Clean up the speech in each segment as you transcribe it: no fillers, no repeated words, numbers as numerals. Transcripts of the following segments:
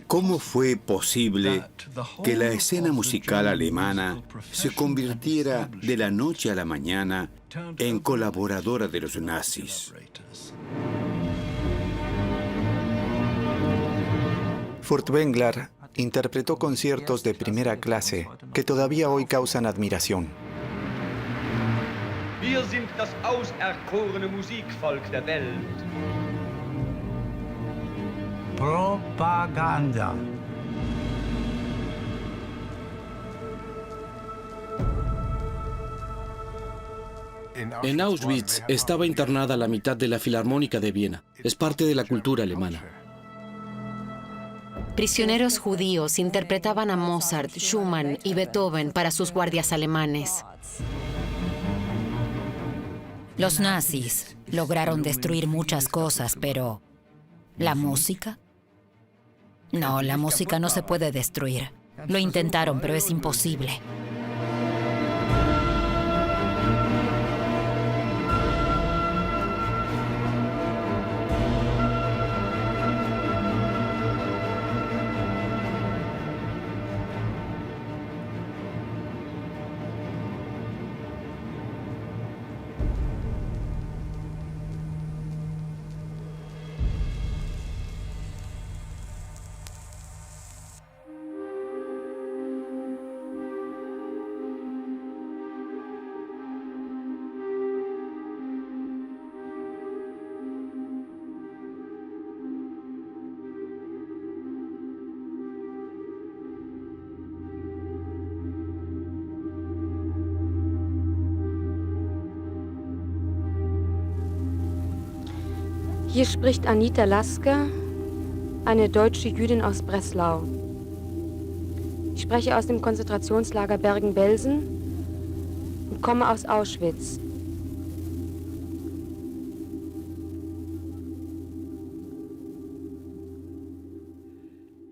¿Cómo fue posible que la escena musical alemana se convirtiera de la noche a la mañana en colaboradora de los nazis? Furtwängler interpretó conciertos de primera clase que todavía hoy causan admiración. Wir sind das auserkorene Musikvolk der Welt. Propaganda. En Auschwitz estaba internada la mitad de la Filarmónica de Viena. Es parte de la cultura alemana. Prisioneros judíos interpretaban a Mozart, Schumann y Beethoven para sus guardias alemanes. Los nazis lograron destruir muchas cosas, pero ¿la música? No, la música no se puede destruir. Lo intentaron, pero es imposible. Hier spricht Anita Lasker, eine deutsche Jüdin aus Breslau. Ich spreche aus dem Konzentrationslager Bergen-Belsen und komme aus Auschwitz.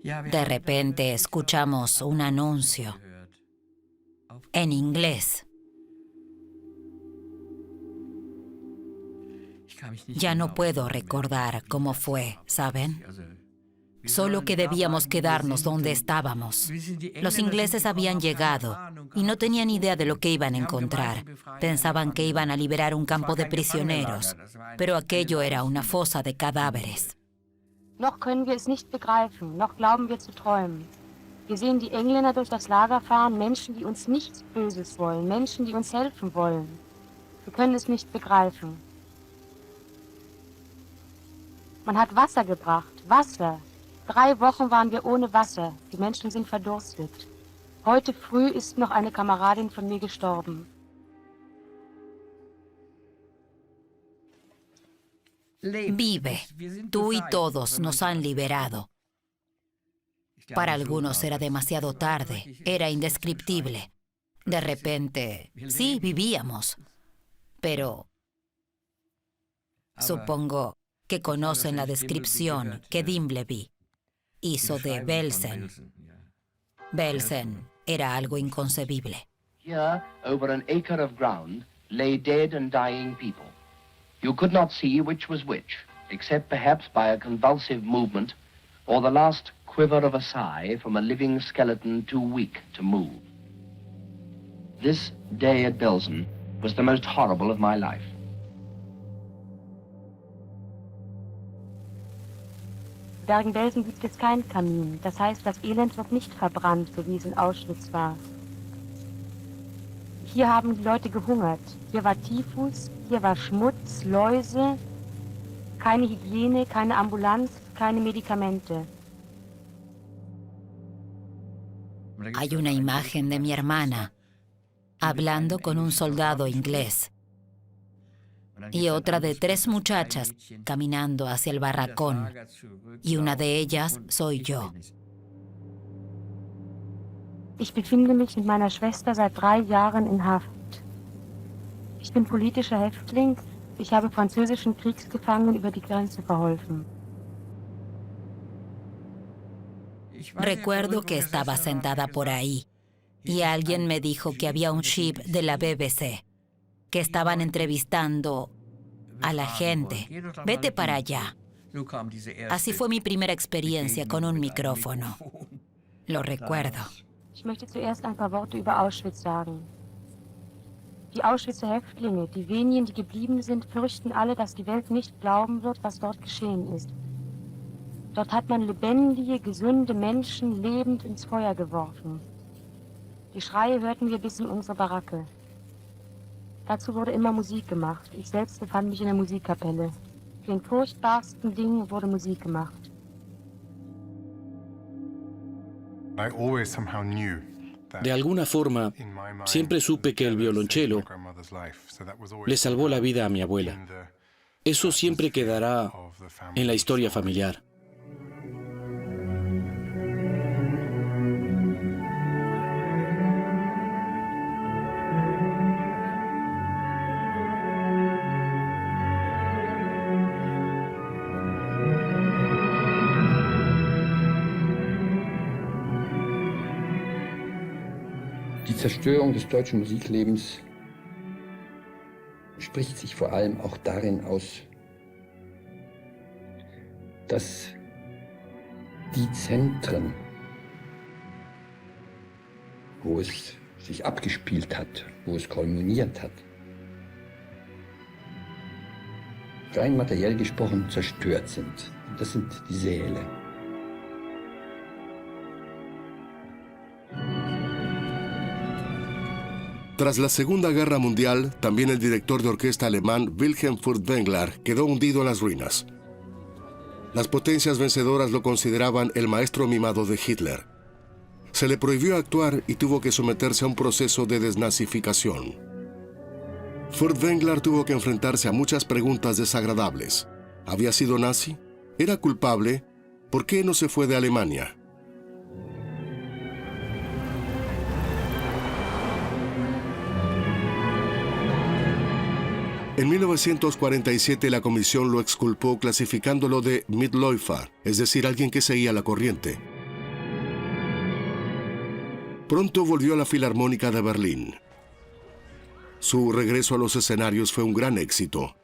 De repente escuchamos un anuncio en inglés. Ya no puedo recordar cómo fue, ¿saben? Solo que debíamos quedarnos donde estábamos. Los ingleses habían llegado y no tenían idea de lo que iban a encontrar. Pensaban que iban a liberar un campo de prisioneros, pero aquello era una fosa de cadáveres. Noch können wir es nicht begreifen, noch glauben wir zu träumen. Wir sehen die Engländer durch das Lager fahren, Menschen, die uns nichts Böses wollen, Menschen, die uns helfen wollen. Wir können es nicht begreifen. Man hat Wasser gebracht, Wasser. 3 Wochen waren wir ohne Wasser. Die Menschen sind verdurstet. Heute früh ist noch eine Kameradin von mir gestorben. Vive, tú y todos nos han liberado. Para algunos era demasiado tarde, era indescriptible. De repente, sí, vivíamos, pero supongo que conocen la descripción que Dimbleby hizo de Belsen. Belsen era algo inconcebible. Here, over an acre of ground, lay dead and dying people. You could not see which was which, except perhaps by a convulsive movement or the last quiver of a sigh from a living skeleton too weak to move. This day at Belsen was the most horrible of my life. Bergen-Belsen gibt es keinen Kamin. Das heißt, das Elend wird nicht verbrannt, so wie es in Auschwitz war. Hier haben die Leute gehungert. Hier war Typhus, hier war Schmutz, Läuse, keine Hygiene, keine Ambulanz, keine Medikamente. Hay una imagen de mi hermana hablando con un soldado inglés y otra de 3 muchachas caminando hacia el barracón, y una de ellas soy yo. Ich befinde mich mit meiner Schwester seit 3 Jahren in Haft. Ich bin politischer Häftling. Ich habe französischen Kriegsgefangenen über die Grenze verholfen. Recuerdo que estaba sentada por ahí y alguien me dijo que había un ship de la BBC, que estaban entrevistando a la gente. Vete para allá. Así fue mi primera experiencia con un micrófono. Lo recuerdo. Ich möchte zuerst ein paar Worte über Auschwitz sagen. Die Auschwitzer Häftlinge, die wenigen, die geblieben sind, fürchten alle, dass die Welt nicht glauben wird, was dort geschehen ist. Dort hat man lebendige, gesunde Menschen lebend ins Feuer geworfen. Die Schreie hörten wir bis in unsere Baracke. Dazu wurde immer Musik gemacht. Ich selbst befand mich in der Musikkapelle. Für den furchtbarsten Dingen wurde Musik gemacht. De alguna forma, siempre supe que el violonchelo le salvó la vida a mi abuela. Eso siempre quedará en la historia familiar. Die Zerstörung des deutschen Musiklebens spricht sich vor allem auch darin aus, dass die Zentren, wo es sich abgespielt hat, wo es kulminiert hat, rein materiell gesprochen zerstört sind. Das sind die Säle. Tras la Segunda Guerra Mundial, también el director de orquesta alemán Wilhelm Furtwängler quedó hundido en las ruinas. Las potencias vencedoras lo consideraban el maestro mimado de Hitler. Se le prohibió actuar y tuvo que someterse a un proceso de desnazificación. Furtwängler tuvo que enfrentarse a muchas preguntas desagradables. ¿Había sido nazi? ¿Era culpable? ¿Por qué no se fue de Alemania? En 1947 la comisión lo exculpó clasificándolo de Mitläufer, es decir, alguien que seguía la corriente. Pronto volvió a la Filarmónica de Berlín. Su regreso a los escenarios fue un gran éxito.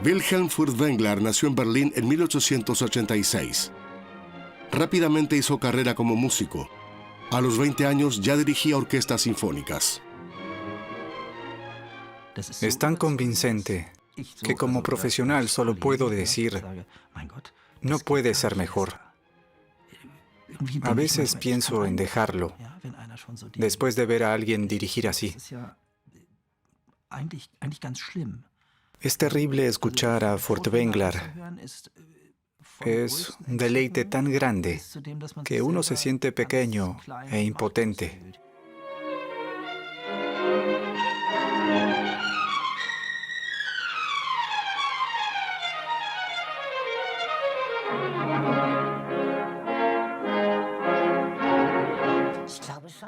Wilhelm Furtwängler nació en Berlín en 1886. Rápidamente hizo carrera como músico. A los 20 años ya dirigía orquestas sinfónicas. Es tan convincente que como profesional solo puedo decir, no puede ser mejor. A veces pienso en dejarlo, después de ver a alguien dirigir así. Es terrible escuchar a Furtwängler. Es un deleite tan grande que uno se siente pequeño e impotente.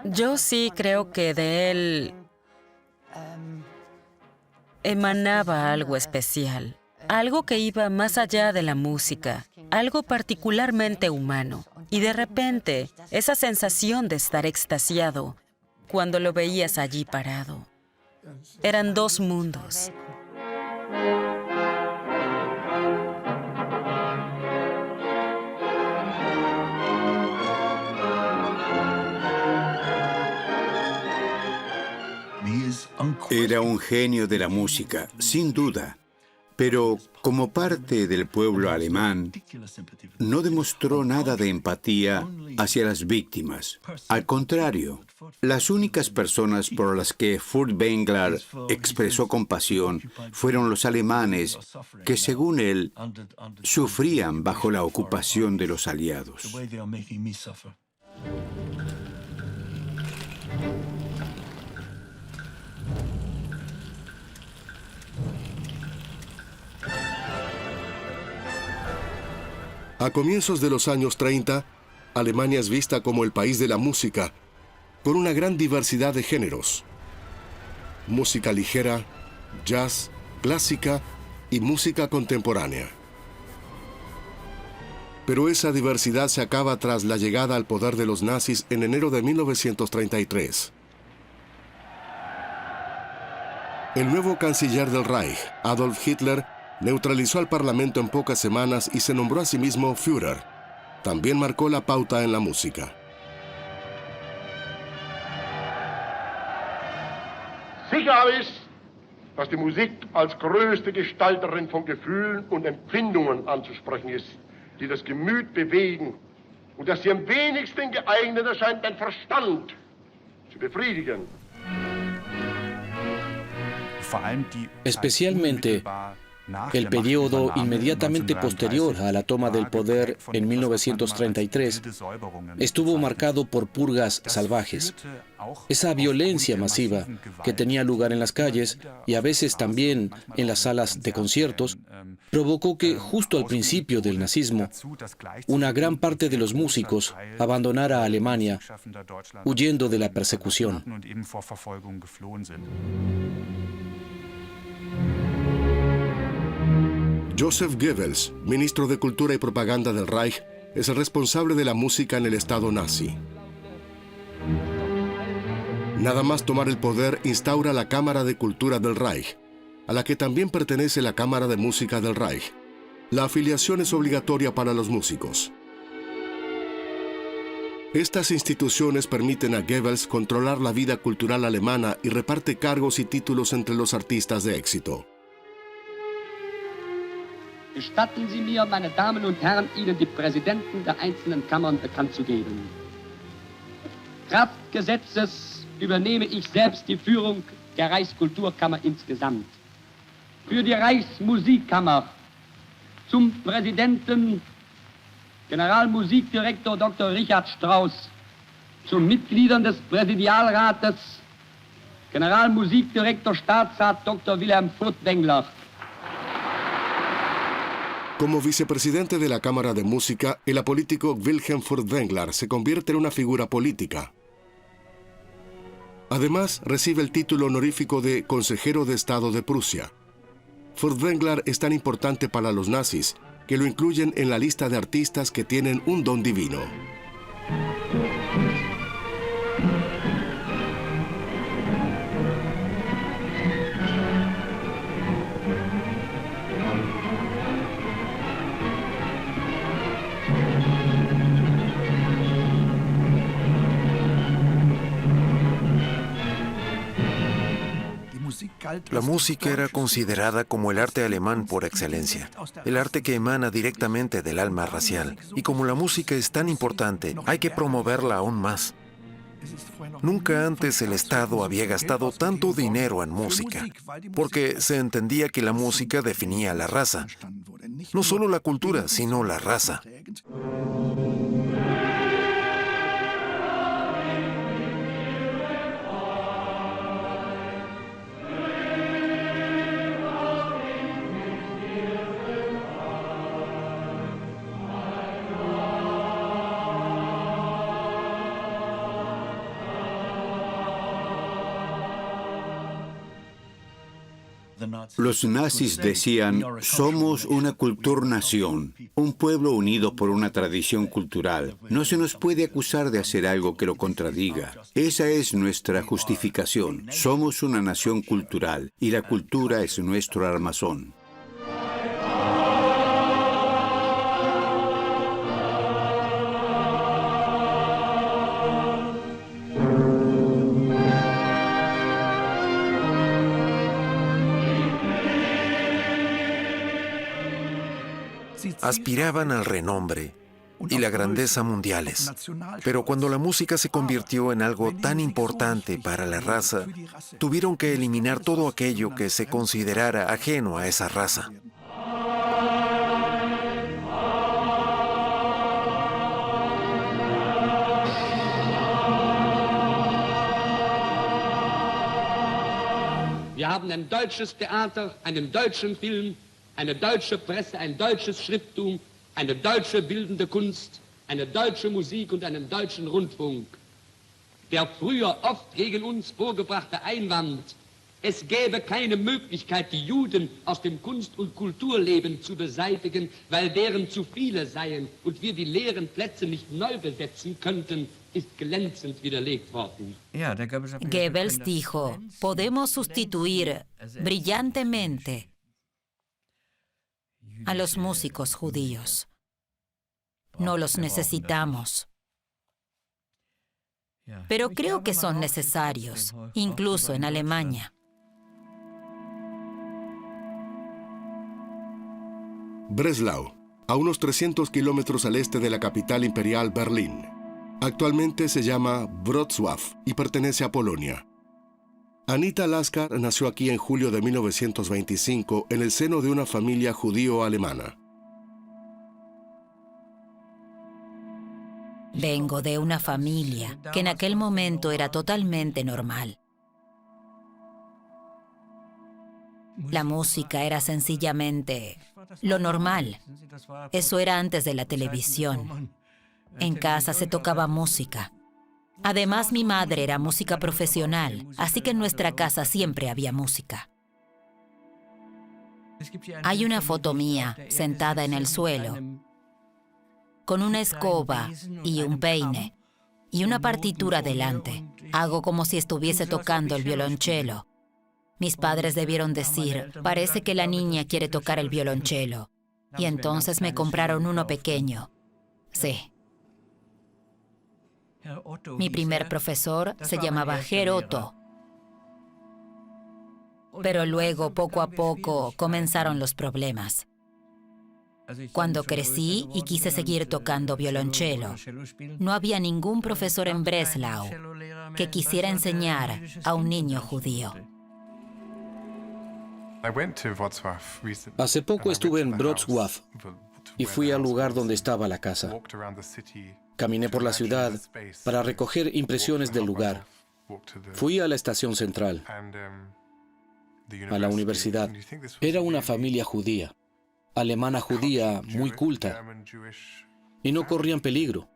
Yo sí creo que de él emanaba algo especial, algo que iba más allá de la música, algo particularmente humano. Y de repente, esa sensación de estar extasiado cuando lo veías allí parado. Eran dos mundos. Era un genio de la música, sin duda, Pero como parte del pueblo alemán, no demostró nada de empatía hacia las víctimas. Al contrario, las únicas personas por las que Furtwängler expresó compasión fueron los alemanes que, según él, sufrían bajo la ocupación de los aliados. A comienzos de los años 30, Alemania es vista como el país de la música, con una gran diversidad de géneros. Música ligera, jazz, clásica y música contemporánea. Pero esa diversidad se acaba tras la llegada al poder de los nazis en enero de 1933. El nuevo canciller del Reich, Adolf Hitler, neutralizó al Parlamento en pocas semanas y se nombró a sí mismo Führer. También marcó la pauta en la música. Sicher ist, dass die Musik als größte Gestalterin von Gefühlen und Empfindungen anzusprechen ist, die das Gemüt bewegen und dass sie am wenigsten geeignet erscheint, den Verstand zu befriedigen. Especialmente el periodo inmediatamente posterior a la toma del poder en 1933 estuvo marcado por purgas salvajes. Esa violencia masiva que tenía lugar en las calles y a veces también en las salas de conciertos provocó que justo al principio del nazismo una gran parte de los músicos abandonara Alemania huyendo de la persecución. Joseph Goebbels, ministro de Cultura y Propaganda del Reich, es el responsable de la música en el Estado nazi. Nada más tomar el poder, instaura la Cámara de Cultura del Reich, a la que también pertenece la Cámara de Música del Reich. La afiliación es obligatoria para los músicos. Estas instituciones permiten a Goebbels controlar la vida cultural alemana y reparte cargos y títulos entre los artistas de éxito. Gestatten Sie mir, meine Damen und Herren, Ihnen die Präsidenten der einzelnen Kammern bekannt zu geben. Kraft Gesetzes übernehme ich selbst die Führung der Reichskulturkammer insgesamt. Für die Reichsmusikkammer zum Präsidenten Generalmusikdirektor Dr. Richard Strauss, zu Mitgliedern des Präsidialrates Generalmusikdirektor Staatsrat Dr. Wilhelm Furtwängler. Como vicepresidente de la Cámara de Música, el apolítico Wilhelm Furtwängler se convierte en una figura política. Además, recibe el título honorífico de Consejero de Estado de Prusia. Furtwängler es tan importante para los nazis que lo incluyen en la lista de artistas que tienen un don divino. La música era considerada como el arte alemán por excelencia, el arte que emana directamente del alma racial. Y como la música es tan importante, hay que promoverla aún más. Nunca antes el Estado había gastado tanto dinero en música, porque se entendía que la música definía la raza. No solo la cultura, sino la raza. Los nazis decían, somos una culturnación, un pueblo unido por una tradición cultural. No se nos puede acusar de hacer algo que lo contradiga. Esa es nuestra justificación. Somos una nación cultural y la cultura es nuestro armazón. Aspiraban al renombre y la grandeza mundiales. Pero cuando la música se convirtió en algo tan importante para la raza, tuvieron que eliminar todo aquello que se considerara ajeno a esa raza. Wir haben ein deutsches Theater, einen deutschen Film, eine deutsche Presse, ein deutsches Schrifttum, eine deutsche bildende Kunst, eine deutsche Musik und einen deutschen Rundfunk. Der früher oft gegen uns vorgebrachte Einwand, es gäbe keine Möglichkeit, die Juden aus dem Kunst- und Kulturleben zu beseitigen, weil deren zu viele seien und wir die leeren Plätze nicht neu besetzen könnten, ist glänzend widerlegt worden. Goebbels dijo, podemos sustituir brillantemente a los músicos judíos. No los necesitamos. Pero creo que son necesarios, incluso en Alemania. Breslau, a unos 300 kilómetros al este de la capital imperial Berlín. Actualmente se llama Wrocław y pertenece a Polonia. Anita Lasker nació aquí en julio de 1925 en el seno de una familia judío-alemana. Vengo de una familia que en aquel momento era totalmente normal. La música era sencillamente lo normal. Eso era antes de la televisión. En casa se tocaba música. Además, mi madre era música profesional, así que en nuestra casa siempre había música. Hay una foto mía sentada en el suelo, con una escoba y un peine, y una partitura delante. Hago como si estuviese tocando el violonchelo. Mis padres debieron decir, parece que la niña quiere tocar el violonchelo. Y entonces me compraron uno pequeño. Sí. Mi primer profesor se llamaba Herr Otto. Pero luego, poco a poco, comenzaron los problemas. Cuando crecí y quise seguir tocando violonchelo, no había ningún profesor en Breslau que quisiera enseñar a un niño judío. Hace poco estuve en Wrocław y fui al lugar donde estaba la casa. Caminé por la ciudad para recoger impresiones del lugar. Fui a la estación central, a la universidad. Era una familia judía, alemana judía muy culta, y no corrían peligro.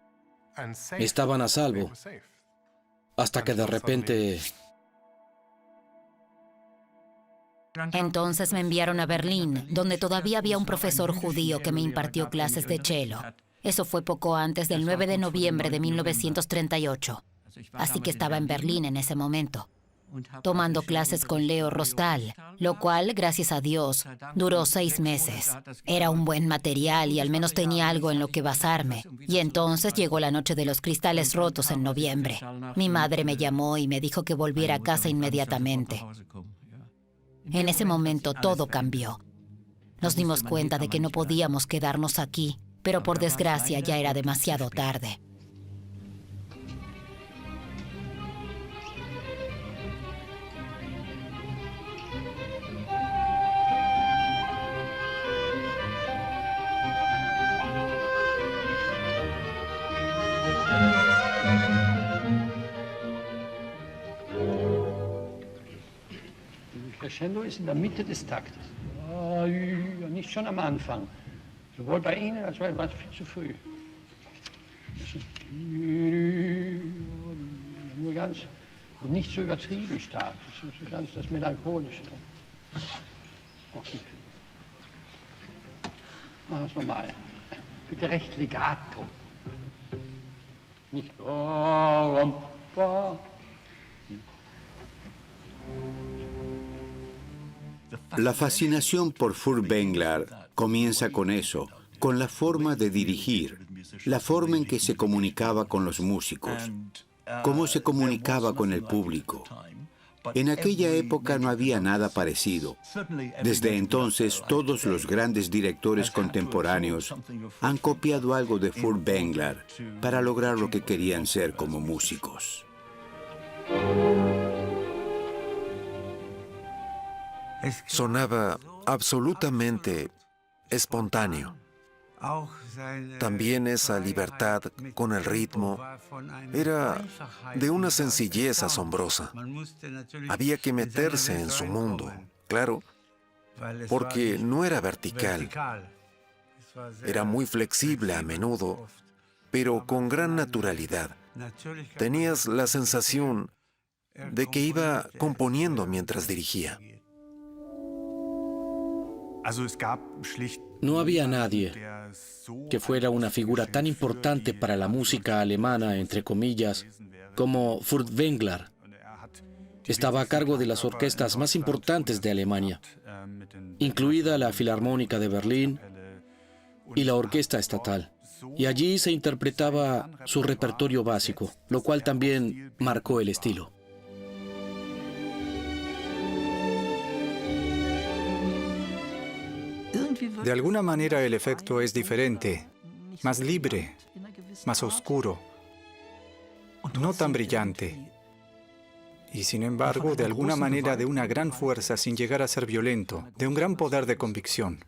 Estaban a salvo, hasta que de repente... Entonces me enviaron a Berlín, donde todavía había un profesor judío que me impartió clases de cello. Eso fue poco antes del 9 de noviembre de 1938. Así que estaba en Berlín en ese momento, tomando clases con Leo Rostal, lo cual, gracias a Dios, duró 6 meses. Era un buen material y al menos tenía algo en lo que basarme. Y entonces llegó la noche de los cristales rotos en noviembre. Mi madre me llamó y me dijo que volviera a casa inmediatamente. En ese momento todo cambió. Nos dimos cuenta de que no podíamos quedarnos aquí, pero por desgracia ya era demasiado tarde. Der Crescendo ist in der Mitte des Taktes. Nicht schon am Anfang. Sowohl bei Ihnen als auch viel zu früh. Nur ganz, und nicht so übertrieben stark. Das ist ganz das Melancholische. Okay. Machen wir es nochmal. Bitte recht legato. Nicht. La fascinación por Furtwängler comienza con eso, con la forma de dirigir, la forma en que se comunicaba con los músicos, cómo se comunicaba con el público. En aquella época no había nada parecido. Desde entonces, todos los grandes directores contemporáneos han copiado algo de Furtwängler para lograr lo que querían ser como músicos. Sonaba absolutamente espontáneo. También esa libertad con el ritmo era de una sencillez asombrosa. Había que meterse en su mundo, claro, porque no era vertical. Era muy flexible a menudo, pero con gran naturalidad. Tenías la sensación de que iba componiendo mientras dirigía. No había nadie que fuera una figura tan importante para la música alemana, entre comillas, como Furtwängler. Estaba a cargo de las orquestas más importantes de Alemania, incluida la Filarmónica de Berlín y la Orquesta Estatal. Y allí se interpretaba su repertorio básico, lo cual también marcó el estilo. De alguna manera el efecto es diferente, más libre, más oscuro, no tan brillante. Y sin embargo, de alguna manera de una gran fuerza sin llegar a ser violento, de un gran poder de convicción.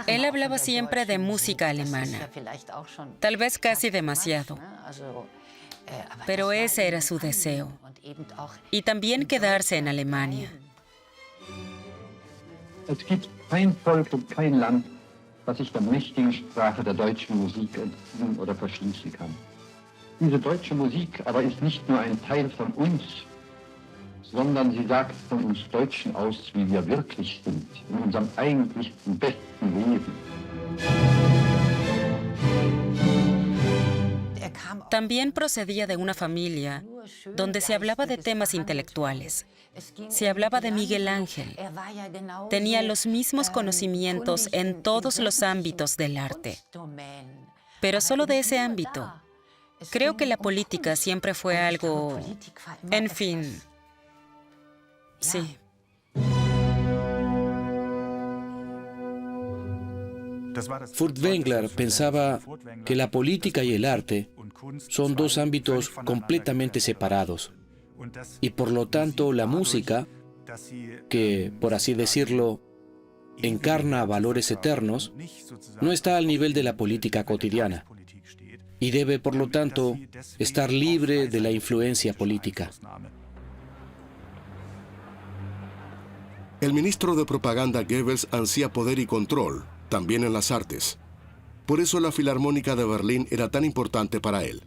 Él hablaba siempre de música alemana, tal vez casi demasiado, pero ese era su deseo, y también quedarse en Alemania. Es gibt kein Volk und kein Land, das sich der mächtigen Sprache der deutschen Musik entziehen oder verschließen kann. Diese deutsche Musik aber ist nicht nur ein Teil von uns, sondern sie sagt von uns Deutschen aus, wie wir wirklich sind, in unserem eigentlichsten, besten Leben. También procedía de una familia donde se hablaba de temas intelectuales. Se hablaba de Miguel Ángel. Tenía los mismos conocimientos en todos los ámbitos del arte, pero solo de ese ámbito. Creo que la política siempre fue algo... En fin... Sí. Furtwängler pensaba que la política y el arte son dos ámbitos completamente separados, y por lo tanto la música, que, por así decirlo, encarna valores eternos, no está al nivel de la política cotidiana, y debe, por lo tanto, estar libre de la influencia política. El ministro de propaganda Goebbels ansía poder y control, también en las artes. Por eso la Filarmónica de Berlín era tan importante para él.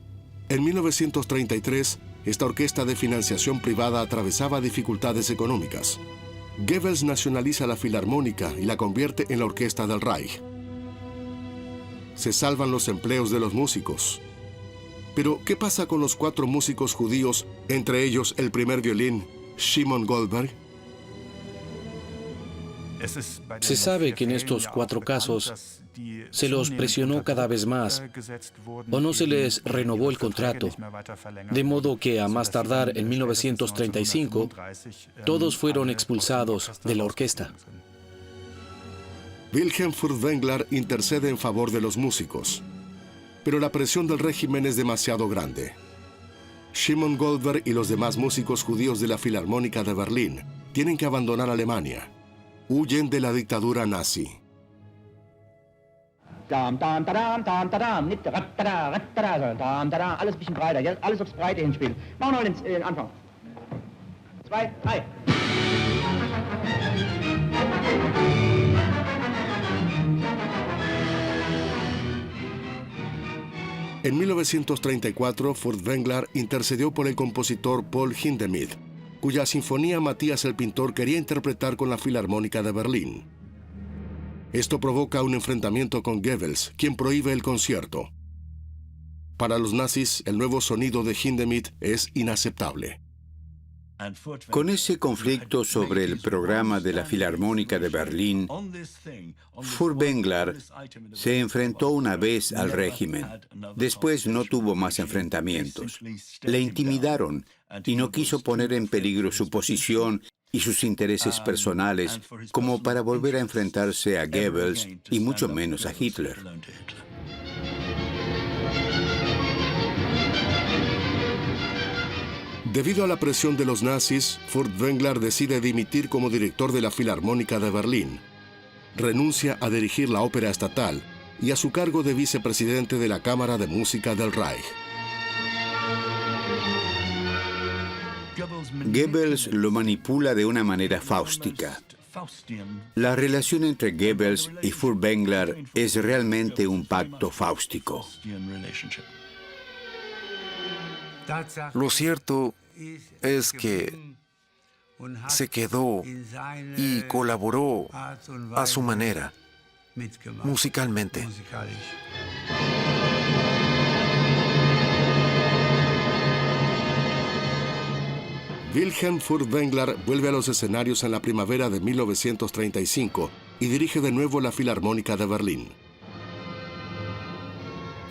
En 1933, esta orquesta de financiación privada atravesaba dificultades económicas. Goebbels nacionaliza la Filarmónica y la convierte en la Orquesta del Reich. Se salvan los empleos de los músicos. Pero, ¿qué pasa con los 4 músicos judíos, entre ellos el primer violín, Shimon Goldberg? Se sabe que en estos 4 casos se los presionó cada vez más o no se les renovó el contrato, de modo que a más tardar en 1935 todos fueron expulsados de la orquesta. Wilhelm Furtwängler intercede en favor de los músicos, pero la presión del régimen es demasiado grande. Shimon Goldberg y los demás músicos judíos de la Filarmónica de Berlín tienen que abandonar Alemania. Huyen de la dictadura nazi. Alles ein bisschen breiter, jetzt alles aufs Breite hinspielen. Machen wir mal den Anfang. 2, 3. En 1934, Furtwängler intercedió por el compositor Paul Hindemith, cuya sinfonía Matías el Pintor quería interpretar con la Filarmónica de Berlín. Esto provoca un enfrentamiento con Goebbels, quien prohíbe el concierto. Para los nazis, el nuevo sonido de Hindemith es inaceptable. Con ese conflicto sobre el programa de la Filarmónica de Berlín, Furtwängler se enfrentó una vez al régimen. Después no tuvo más enfrentamientos. Le intimidaron y no quiso poner en peligro su posición y sus intereses personales como para volver a enfrentarse a Goebbels y mucho menos a Hitler. Debido a la presión de los nazis, Furtwängler decide dimitir como director de la Filarmónica de Berlín. Renuncia a dirigir la ópera estatal y a su cargo de vicepresidente de la Cámara de Música del Reich. Goebbels lo manipula de una manera fáustica. La relación entre Goebbels y Furtwängler es realmente un pacto fáustico. Lo cierto es que se quedó y colaboró a su manera, musicalmente. Wilhelm Furtwängler vuelve a los escenarios en la primavera de 1935 y dirige de nuevo la Filarmónica de Berlín.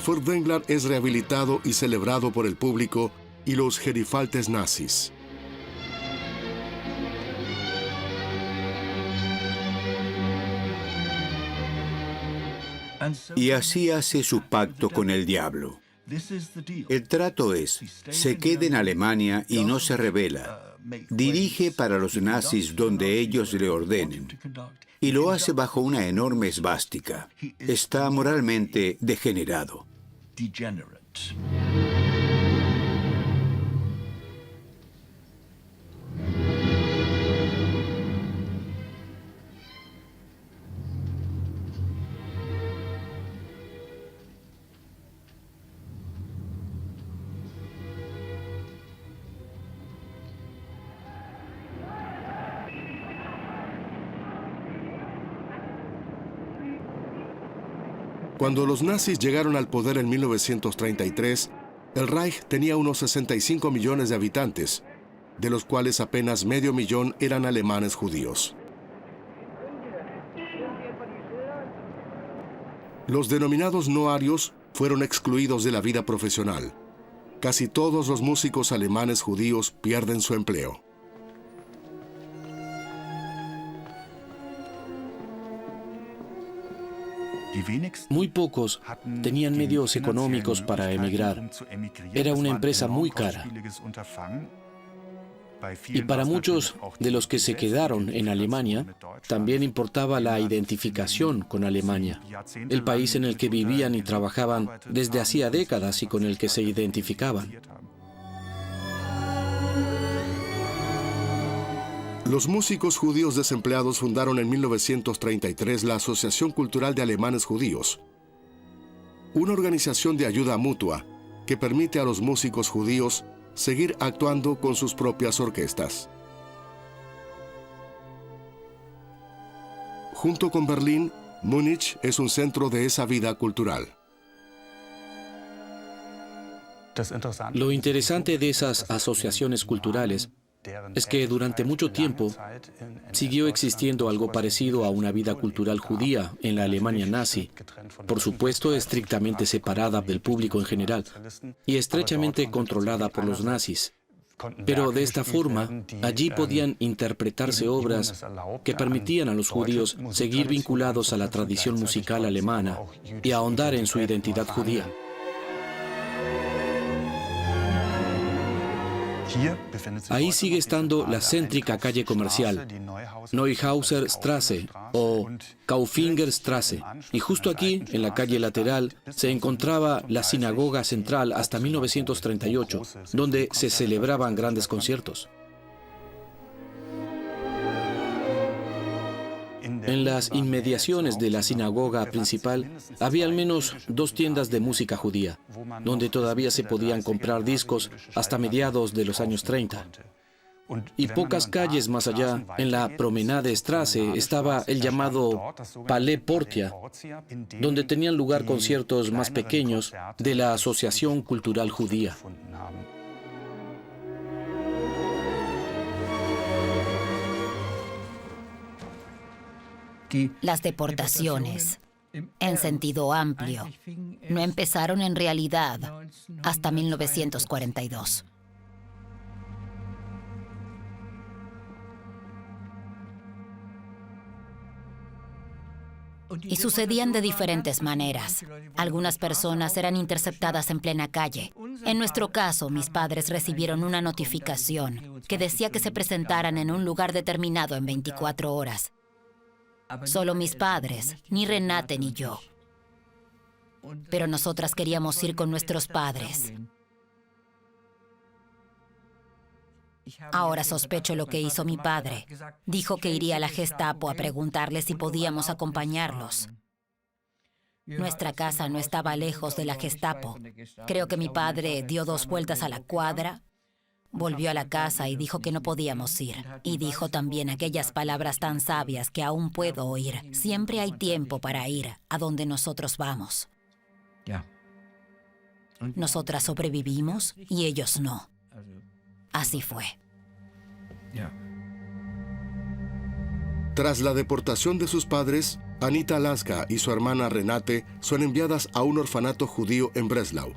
Furtwängler es rehabilitado y celebrado por el público y los gerifaltes nazis. Y así hace su pacto con el diablo. El trato es, se queda en Alemania y no se rebela. Dirige para los nazis donde ellos le ordenen. Y lo hace bajo una enorme esvástica. Está moralmente degenerado. Cuando los nazis llegaron al poder en 1933, el Reich tenía unos 65 millones de habitantes, de los cuales apenas medio millón eran alemanes judíos. Los denominados no arios fueron excluidos de la vida profesional. Casi todos los músicos alemanes judíos pierden su empleo. Muy pocos tenían medios económicos para emigrar. Era una empresa muy cara. Y para muchos de los que se quedaron en Alemania, también importaba la identificación con Alemania, el país en el que vivían y trabajaban desde hacía décadas y con el que se identificaban. Los músicos judíos desempleados fundaron en 1933 la Asociación Cultural de Alemanes Judíos, una organización de ayuda mutua que permite a los músicos judíos seguir actuando con sus propias orquestas. Junto con Berlín, Múnich es un centro de esa vida cultural. Lo interesante de esas asociaciones culturales es que durante mucho tiempo siguió existiendo algo parecido a una vida cultural judía en la Alemania nazi, por supuesto estrictamente separada del público en general y estrechamente controlada por los nazis. Pero de esta forma, allí podían interpretarse obras que permitían a los judíos seguir vinculados a la tradición musical alemana y ahondar en su identidad judía. Ahí sigue estando la céntrica calle comercial, Neuhauser Straße o Kaufinger Straße, y justo aquí, en la calle lateral, se encontraba la sinagoga central hasta 1938, donde se celebraban grandes conciertos. En las inmediaciones de la sinagoga principal había al menos 2 tiendas de música judía, donde todavía se podían comprar discos hasta mediados de los años 30. Y pocas calles más allá, en la Promenade Straße, estaba el llamado Palais Portia, donde tenían lugar conciertos más pequeños de la Asociación Cultural Judía. Las deportaciones, en sentido amplio, no empezaron en realidad hasta 1942. Y sucedían de diferentes maneras. Algunas personas eran interceptadas en plena calle. En nuestro caso, mis padres recibieron una notificación que decía que se presentaran en un lugar determinado en 24 horas. Solo mis padres, ni Renate ni yo. Pero nosotras queríamos ir con nuestros padres. Ahora sospecho lo que hizo mi padre. Dijo que iría a la Gestapo a preguntarle si podíamos acompañarlos. Nuestra casa no estaba lejos de la Gestapo. Creo que mi padre dio 2 vueltas a la cuadra, volvió a la casa y dijo que no podíamos ir. Y dijo también aquellas palabras tan sabias que aún puedo oír. Siempre hay tiempo para ir a donde nosotros vamos. Nosotras sobrevivimos y ellos no. Así fue. Tras la deportación de sus padres, Anita Laska y su hermana Renate son enviadas a un orfanato judío en Breslau.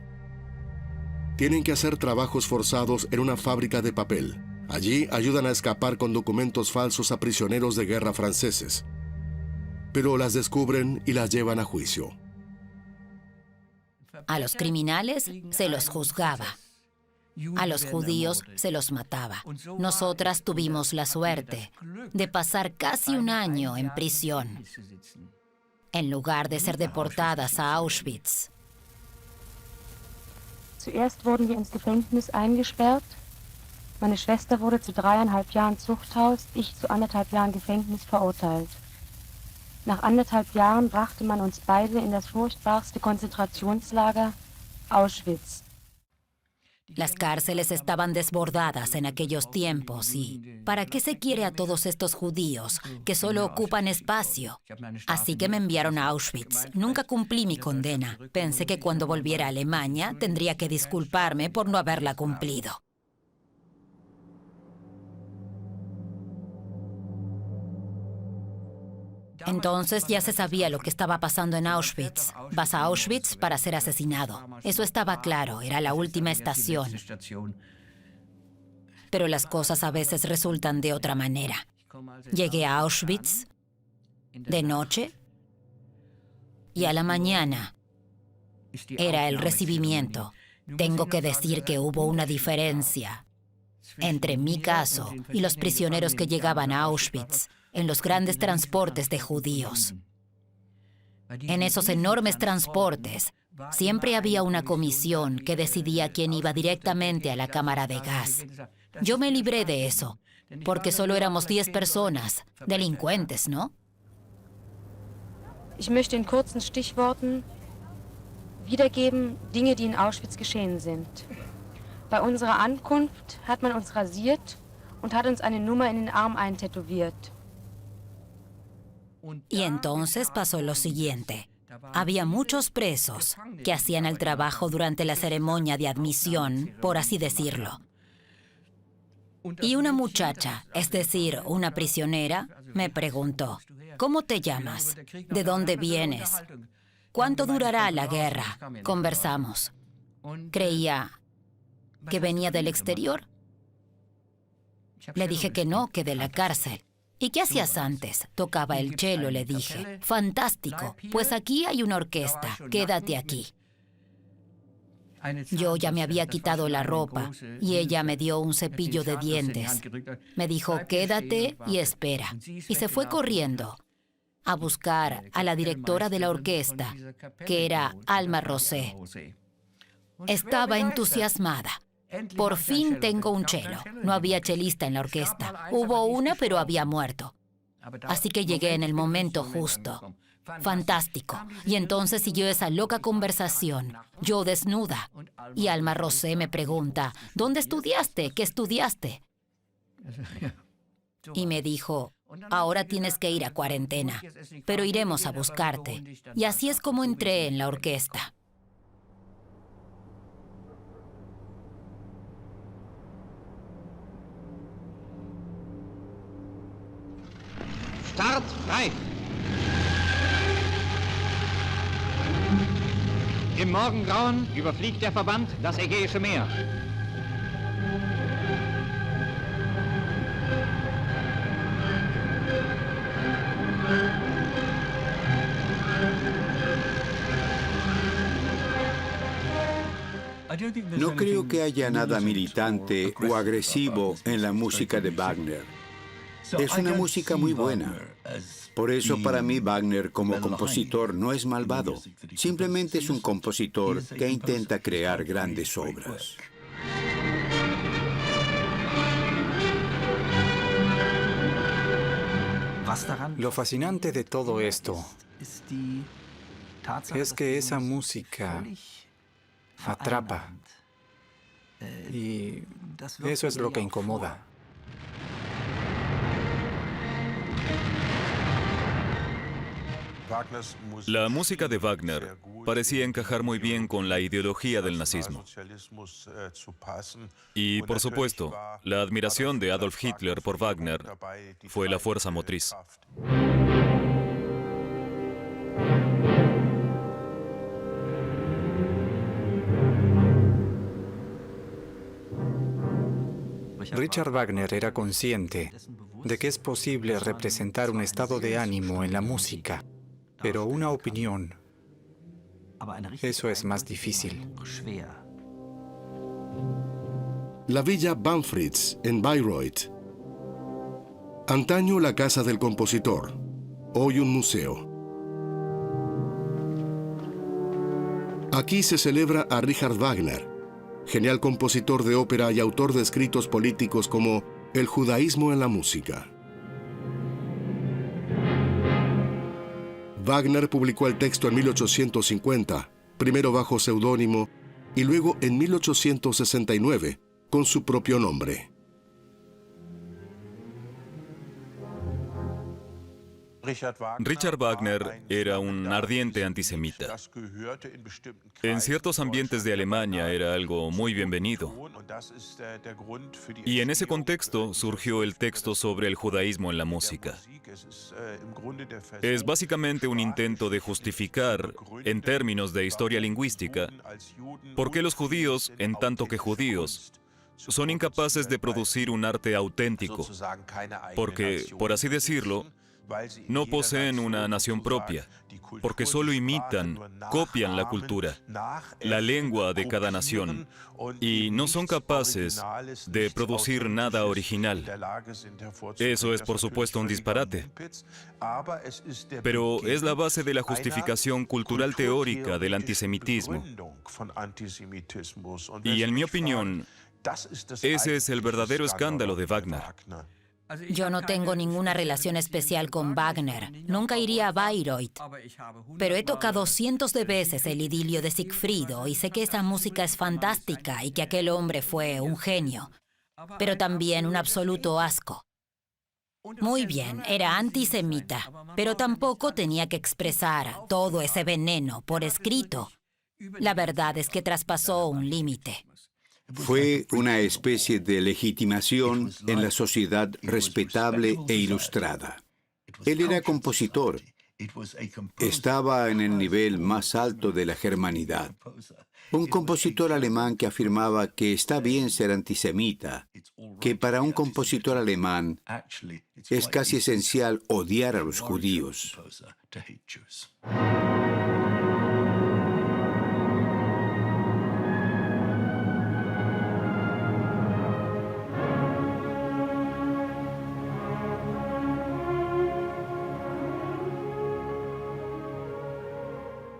Tienen que hacer trabajos forzados en una fábrica de papel. Allí ayudan a escapar con documentos falsos a prisioneros de guerra franceses. Pero las descubren y las llevan a juicio. A los criminales se los juzgaba. A los judíos se los mataba. Nosotras tuvimos la suerte de pasar casi un año en prisión, en lugar de ser deportadas a Auschwitz. Zuerst wurden wir ins Gefängnis eingesperrt. Meine Schwester wurde zu 3,5 Jahren Zuchthaus, ich zu 1,5 Jahren Gefängnis verurteilt. Nach 1,5 Jahren brachte man uns beide in das furchtbarste Konzentrationslager, Auschwitz. Las cárceles estaban desbordadas en aquellos tiempos y ¿para qué se quiere a todos estos judíos que solo ocupan espacio? Así que me enviaron a Auschwitz. Nunca cumplí mi condena. Pensé que cuando volviera a Alemania tendría que disculparme por no haberla cumplido. Entonces ya se sabía lo que estaba pasando en Auschwitz. Vas a Auschwitz para ser asesinado. Eso estaba claro, era la última estación. Pero las cosas a veces resultan de otra manera. Llegué a Auschwitz de noche y a la mañana era el recibimiento. Tengo que decir que hubo una diferencia entre mi caso y los prisioneros que llegaban a Auschwitz en los grandes transportes de judíos. En esos enormes transportes siempre había una comisión que decidía quién iba directamente a la cámara de gas. Yo me libré de eso, porque solo éramos 10 personas, delincuentes, ¿no? Ich möchte in kurzen Stichworten wiedergeben Dinge, die in Auschwitz geschehen sind. Bei unserer Ankunft hat man uns rasiert und hat uns eine Nummer in den Arm eintätowiert. Y entonces pasó lo siguiente. Había muchos presos que hacían el trabajo durante la ceremonia de admisión, por así decirlo. Y una muchacha, es decir, una prisionera, me preguntó, ¿cómo te llamas? ¿De dónde vienes? ¿Cuánto durará la guerra? Conversamos. Creía que venía del exterior. Le dije que no, que de la cárcel. ¿Y qué hacías antes? Tocaba el cello, le dije. Fantástico, pues aquí hay una orquesta, quédate aquí. Yo ya me había quitado la ropa y ella me dio un cepillo de dientes. Me dijo, quédate y espera. Y se fue corriendo a buscar a la directora de la orquesta, que era Alma Rosé. Estaba entusiasmada. Por fin tengo un cello. No había chelista en la orquesta. Hubo una, pero había muerto. Así que llegué en el momento justo. Fantástico. Y entonces siguió esa loca conversación. Yo desnuda. Y Alma Rosé me pregunta, ¿dónde estudiaste? ¿Qué estudiaste? Y me dijo, ahora tienes que ir a cuarentena, pero iremos a buscarte. Y así es como entré en la orquesta. Start frei! Im Morgengrauen überfliegt der Verband das Ägäische Meer. No creo que haya nada militante o agresivo en la música de Wagner. Es una música muy buena. Por eso para mí Wagner como compositor no es malvado. Simplemente es un compositor que intenta crear grandes obras. Lo fascinante de todo esto es que esa música atrapa. Y eso es lo que incomoda. La música de Wagner parecía encajar muy bien con la ideología del nazismo. Y, por supuesto, la admiración de Adolf Hitler por Wagner fue la fuerza motriz. Richard Wagner era consciente de que es posible representar un estado de ánimo en la música, pero una opinión, eso es más difícil. La Villa Banfritz, en Bayreuth. Antaño la casa del compositor, hoy un museo. Aquí se celebra a Richard Wagner, genial compositor de ópera y autor de escritos políticos como El judaísmo en la música. Wagner publicó el texto en 1850, primero bajo seudónimo y luego en 1869 con su propio nombre. Richard Wagner era un ardiente antisemita. En ciertos ambientes de Alemania era algo muy bienvenido. Y en ese contexto surgió el texto sobre el judaísmo en la música. Es básicamente un intento de justificar, en términos de historia lingüística, por qué los judíos, en tanto que judíos, son incapaces de producir un arte auténtico, porque, por así decirlo, no poseen una nación propia, porque solo imitan, copian la cultura, la lengua de cada nación, y no son capaces de producir nada original. Eso es, por supuesto, un disparate. Pero es la base de la justificación cultural teórica del antisemitismo. Y en mi opinión, ese es el verdadero escándalo de Wagner. Yo no tengo ninguna relación especial con Wagner. Nunca iría a Bayreuth. Pero he tocado cientos de veces el idilio de Sigfrido y sé que esa música es fantástica y que aquel hombre fue un genio. Pero también un absoluto asco. Muy bien, era antisemita, pero tampoco tenía que expresar todo ese veneno por escrito. La verdad es que traspasó un límite. Fue una especie de legitimación en la sociedad respetable e ilustrada. Él era compositor. Estaba en el nivel más alto de la germanidad. Un compositor alemán que afirmaba que está bien ser antisemita, que para un compositor alemán es casi esencial odiar a los judíos.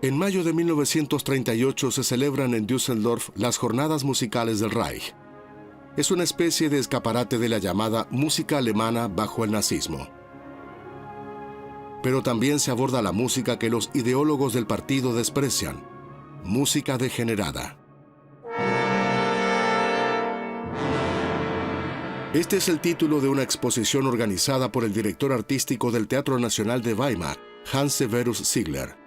En mayo de 1938 se celebran en Düsseldorf las Jornadas Musicales del Reich. Es una especie de escaparate de la llamada música alemana bajo el nazismo. Pero también se aborda la música que los ideólogos del partido desprecian, música degenerada. Este es el título de una exposición organizada por el director artístico del Teatro Nacional de Weimar, Hans Severus Ziegler.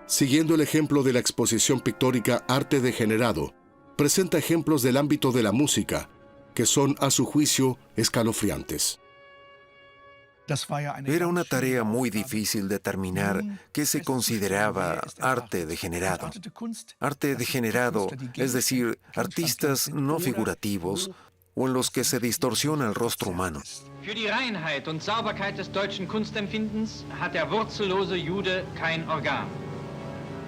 Siguiendo el ejemplo de la exposición pictórica Arte Degenerado, presenta ejemplos del ámbito de la música, que son, a su juicio, escalofriantes. Era una tarea muy difícil determinar qué se consideraba arte degenerado. Arte degenerado, es decir, artistas no figurativos o en los que se distorsiona el rostro humano. Für die Reinheit und Sauberkeit des deutschen Kunstempfindens hat der wurzellose Jude kein Organ.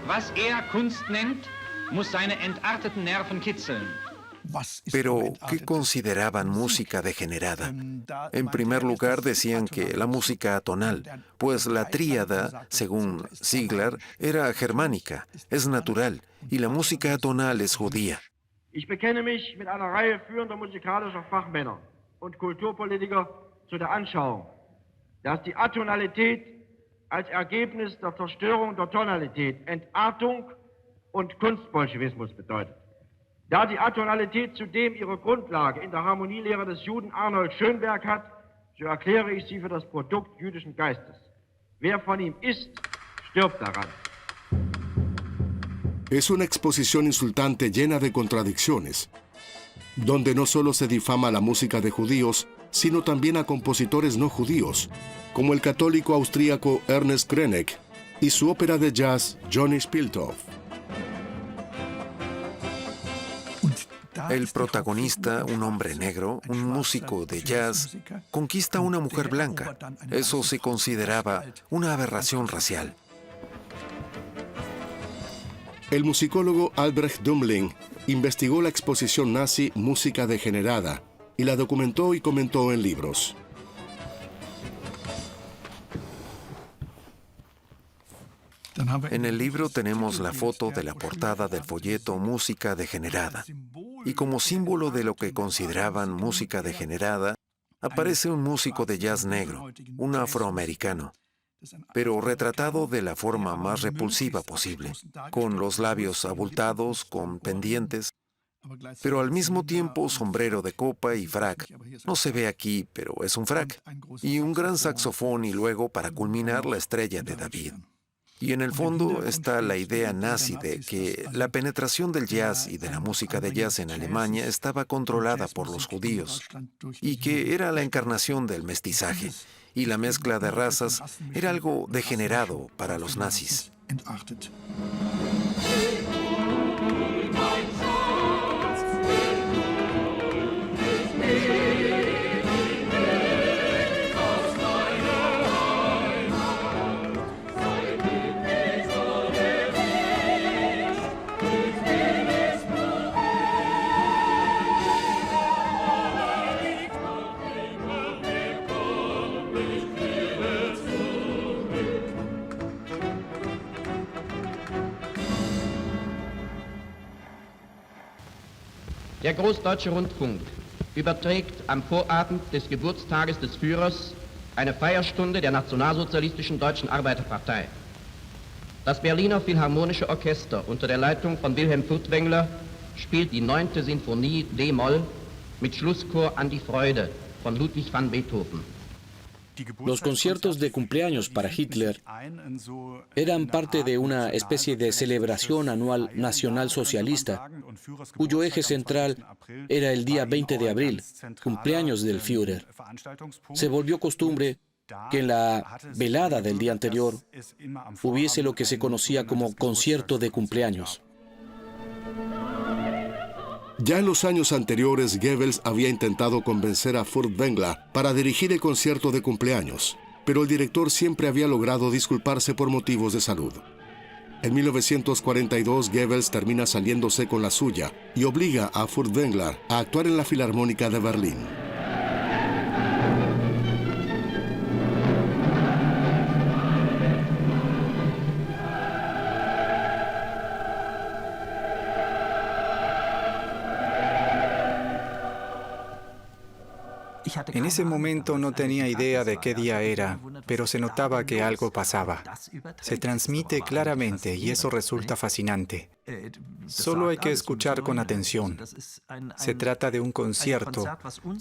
Was Kunst nennt, muss seine entarteten Nerven kitzeln. Pero, ¿qué consideraban música degenerada? En primer lugar, decían que la música atonal, pues la tríada, según Ziegler, era germánica, es natural, y la música atonal es judía. Ich bekenne mich mit einer Reihe führender musikalischer Fachmänner und Kulturpolitiker zu der Anschauung, dass die Atonalität als Ergebnis der Zerstörung der Tonalität Entartung und Kunstbolschewismus bedeutet. Da die Atonalität zudem ihre Grundlage in der Harmonielehre des Juden Arnold Schönberg hat, so erkläre ich sie für das Produkt jüdischen Geistes. Wer von ihm isst, stirbt daran. Es una exposición insultante llena de contradicciones, donde no solo se difama la música de judíos, sino también a compositores no judíos, como el católico austríaco Ernest Krenek y su ópera de jazz Johnny Spilthoff. El protagonista, un hombre negro, un músico de jazz, conquista a una mujer blanca. Eso se consideraba una aberración racial. El musicólogo Albrecht Dümmling investigó la exposición nazi Música Degenerada y la documentó y comentó en libros. En el libro tenemos la foto de la portada del folleto Música Degenerada. Y como símbolo de lo que consideraban música degenerada, aparece un músico de jazz negro, un afroamericano, pero retratado de la forma más repulsiva posible, con los labios abultados, con pendientes, pero al mismo tiempo sombrero de copa y frac. No se ve aquí, pero es un frac. Y un gran saxofón y luego, para culminar, la estrella de David. Y en el fondo está la idea nazi de que la penetración del jazz y de la música de jazz en Alemania estaba controlada por los judíos y que era la encarnación del mestizaje. Y la mezcla de razas era algo degenerado para los nazis. Der Großdeutsche Rundfunk überträgt am Vorabend des Geburtstages des Führers eine Feierstunde der Nationalsozialistischen Deutschen Arbeiterpartei. Das Berliner Philharmonische Orchester unter der Leitung von Wilhelm Furtwängler spielt die 9. Sinfonie D-Moll mit Schlusschor An die Freude von Ludwig van Beethoven. Los conciertos de cumpleaños para Hitler eran parte de una especie de celebración anual nacional socialista, cuyo eje central era el día 20 de abril, cumpleaños del Führer. Se volvió costumbre que en la velada del día anterior hubiese lo que se conocía como concierto de cumpleaños. Ya en los años anteriores, Goebbels había intentado convencer a Furtwängler para dirigir el concierto de cumpleaños, pero el director siempre había logrado disculparse por motivos de salud. En 1942, Goebbels termina saliéndose con la suya y obliga a Furtwängler a actuar en la Filarmónica de Berlín. En ese momento no tenía idea de qué día era, pero se notaba que algo pasaba. Se transmite claramente y eso resulta fascinante. Solo hay que escuchar con atención. Se trata de un concierto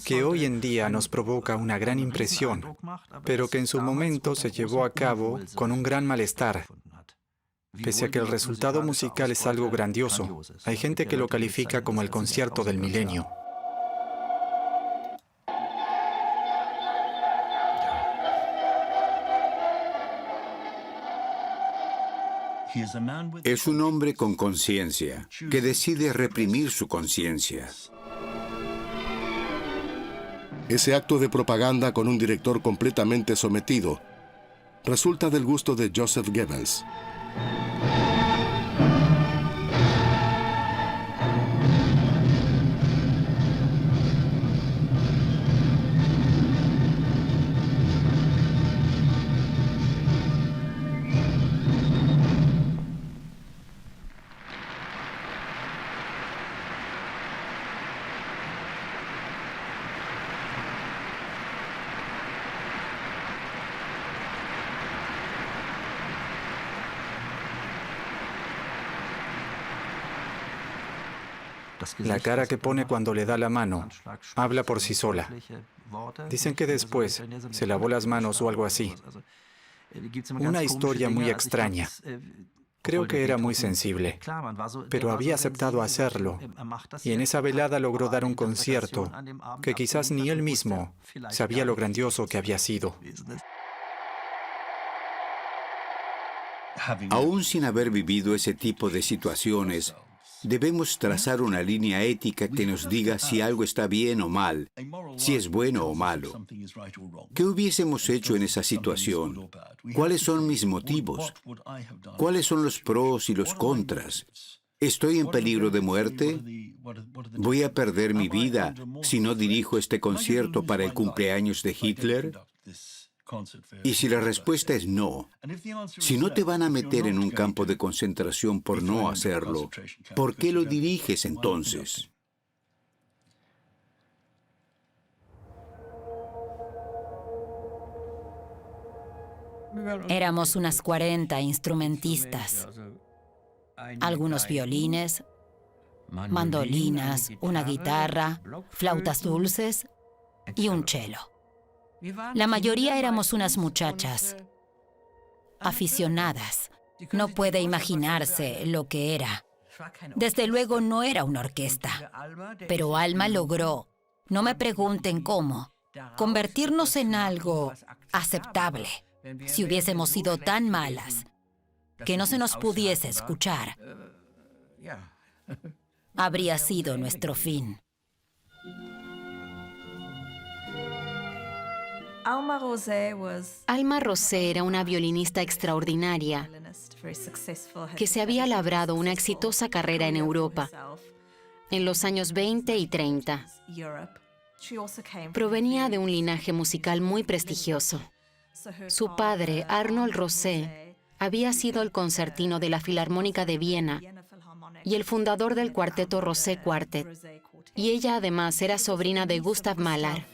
que hoy en día nos provoca una gran impresión, pero que en su momento se llevó a cabo con un gran malestar. Pese a que el resultado musical es algo grandioso, hay gente que lo califica como el concierto del milenio. Es un hombre con conciencia, que decide reprimir su conciencia. Ese acto de propaganda con un director completamente sometido resulta del gusto de Joseph Goebbels. La cara que pone cuando le da la mano habla por sí sola. Dicen que después se lavó las manos o algo así. Una historia muy extraña. Creo que era muy sensible, pero había aceptado hacerlo. Y en esa velada logró dar un concierto que quizás ni él mismo sabía lo grandioso que había sido. Aún sin haber vivido ese tipo de situaciones, debemos trazar una línea ética que nos diga si algo está bien o mal, si es bueno o malo. ¿Qué hubiésemos hecho en esa situación? ¿Cuáles son mis motivos? ¿Cuáles son los pros y los contras? ¿Estoy en peligro de muerte? ¿Voy a perder mi vida si no dirijo este concierto para el cumpleaños de Hitler? Y si la respuesta es no, si no te van a meter en un campo de concentración por no hacerlo, ¿por qué lo diriges entonces? Éramos unas 40 instrumentistas, algunos violines, mandolinas, una guitarra, flautas dulces y un cello. La mayoría éramos unas muchachas aficionadas. No puede imaginarse lo que era. Desde luego no era una orquesta, pero Alma logró, no me pregunten cómo, convertirnos en algo aceptable. Si hubiésemos sido tan malas que no se nos pudiese escuchar, habría sido nuestro fin. Alma Rosé era una violinista extraordinaria que se había labrado una exitosa carrera en Europa en los años 20 y 30. Provenía de un linaje musical muy prestigioso. Su padre, Arnold Rosé, había sido el concertino de la Filarmónica de Viena y el fundador del cuarteto Rosé Quartet. Y ella además era sobrina de Gustav Mahler.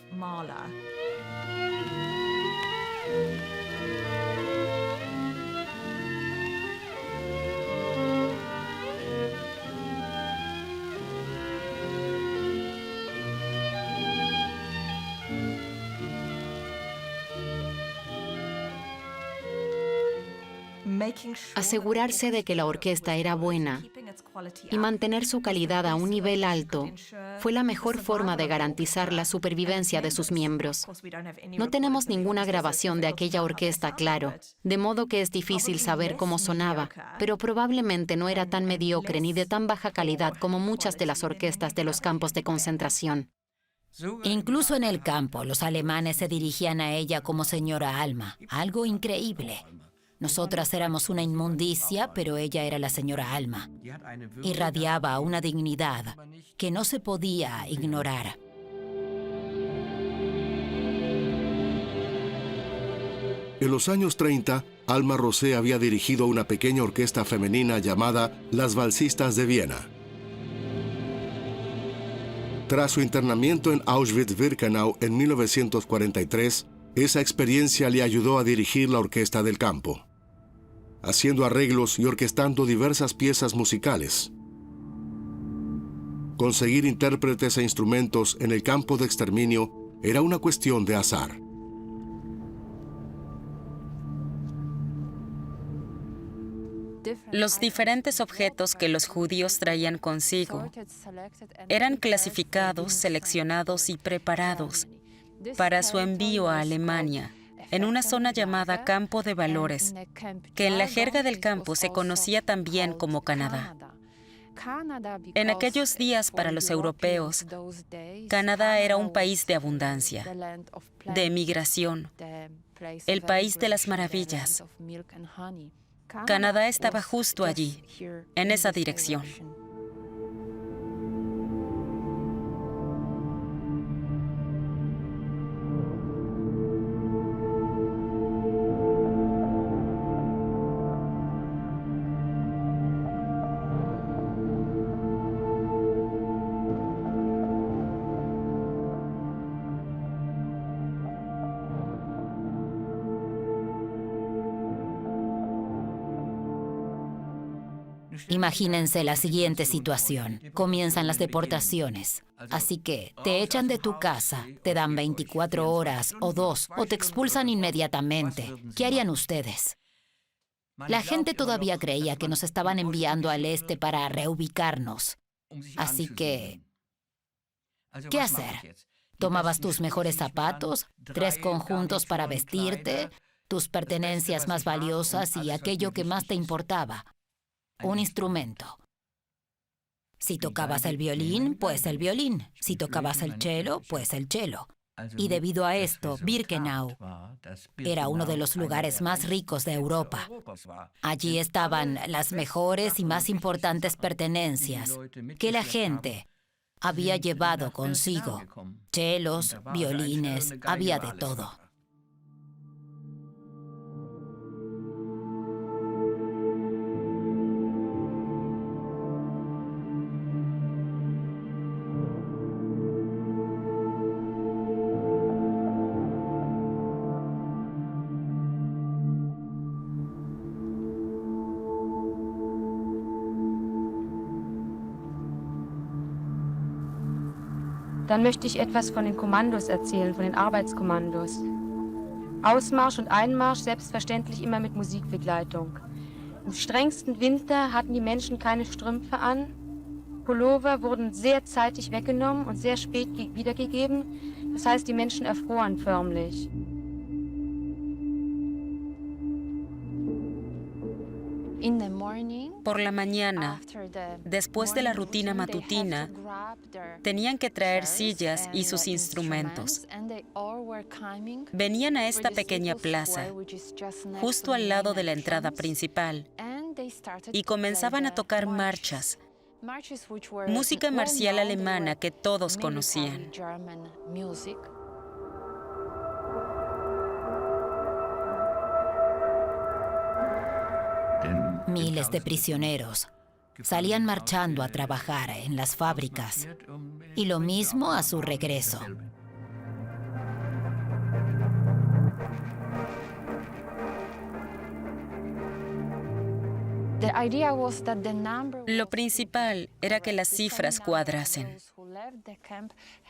Asegurarse de que la orquesta era buena y mantener su calidad a un nivel alto fue la mejor forma de garantizar la supervivencia de sus miembros. No tenemos ninguna grabación de aquella orquesta, claro, de modo que es difícil saber cómo sonaba, pero probablemente no era tan mediocre ni de tan baja calidad como muchas de las orquestas de los campos de concentración. Incluso en el campo, los alemanes se dirigían a ella como señora Alma, algo increíble. Nosotras éramos una inmundicia, pero ella era la señora Alma. Irradiaba una dignidad que no se podía ignorar. En los años 30, Alma Rosé había dirigido una pequeña orquesta femenina llamada Las Valsistas de Viena. Tras su internamiento en Auschwitz-Birkenau en 1943, esa experiencia le ayudó a dirigir la orquesta del campo, haciendo arreglos y orquestando diversas piezas musicales. Conseguir intérpretes e instrumentos en el campo de exterminio era una cuestión de azar. Los diferentes objetos que los judíos traían consigo eran clasificados, seleccionados y preparados para su envío a Alemania. en una zona llamada Campo de Valores, que en la jerga del campo se conocía también como Canadá. En aquellos días para los europeos, Canadá era un país de abundancia, de emigración, el país de las maravillas. Canadá estaba justo allí, en esa dirección. Imagínense la siguiente situación. Comienzan las deportaciones. Así que te echan de tu casa, te dan 24 horas o 2, o te expulsan inmediatamente. ¿Qué harían ustedes? La gente todavía creía que nos estaban enviando al este para reubicarnos. Así que, ¿qué hacer? ¿Tomabas tus mejores zapatos, 3 conjuntos para vestirte, tus pertenencias más valiosas y aquello que más te importaba? Un instrumento. Si tocabas el violín, pues el violín. Si tocabas el cello, pues el cello. Y debido a esto, Birkenau era uno de los lugares más ricos de Europa. Allí estaban las mejores y más importantes pertenencias que la gente había llevado consigo. Chelos, violines, había de todo. Dann möchte ich etwas von den Kommandos erzählen, von den Arbeitskommandos. Ausmarsch und Einmarsch selbstverständlich immer mit Musikbegleitung. Im strengsten Winter hatten die Menschen keine Strümpfe an. Pullover wurden sehr zeitig weggenommen und sehr spät wiedergegeben. Das heißt, die Menschen erfroren förmlich. Por la mañana, después de la rutina matutina, tenían que traer sillas y sus instrumentos. Venían a esta pequeña plaza, justo al lado de la entrada principal, y comenzaban a tocar marchas, música marcial alemana que todos conocían. Miles de prisioneros salían marchando a trabajar en las fábricas, y lo mismo a su regreso. Lo principal era que las cifras cuadrasen.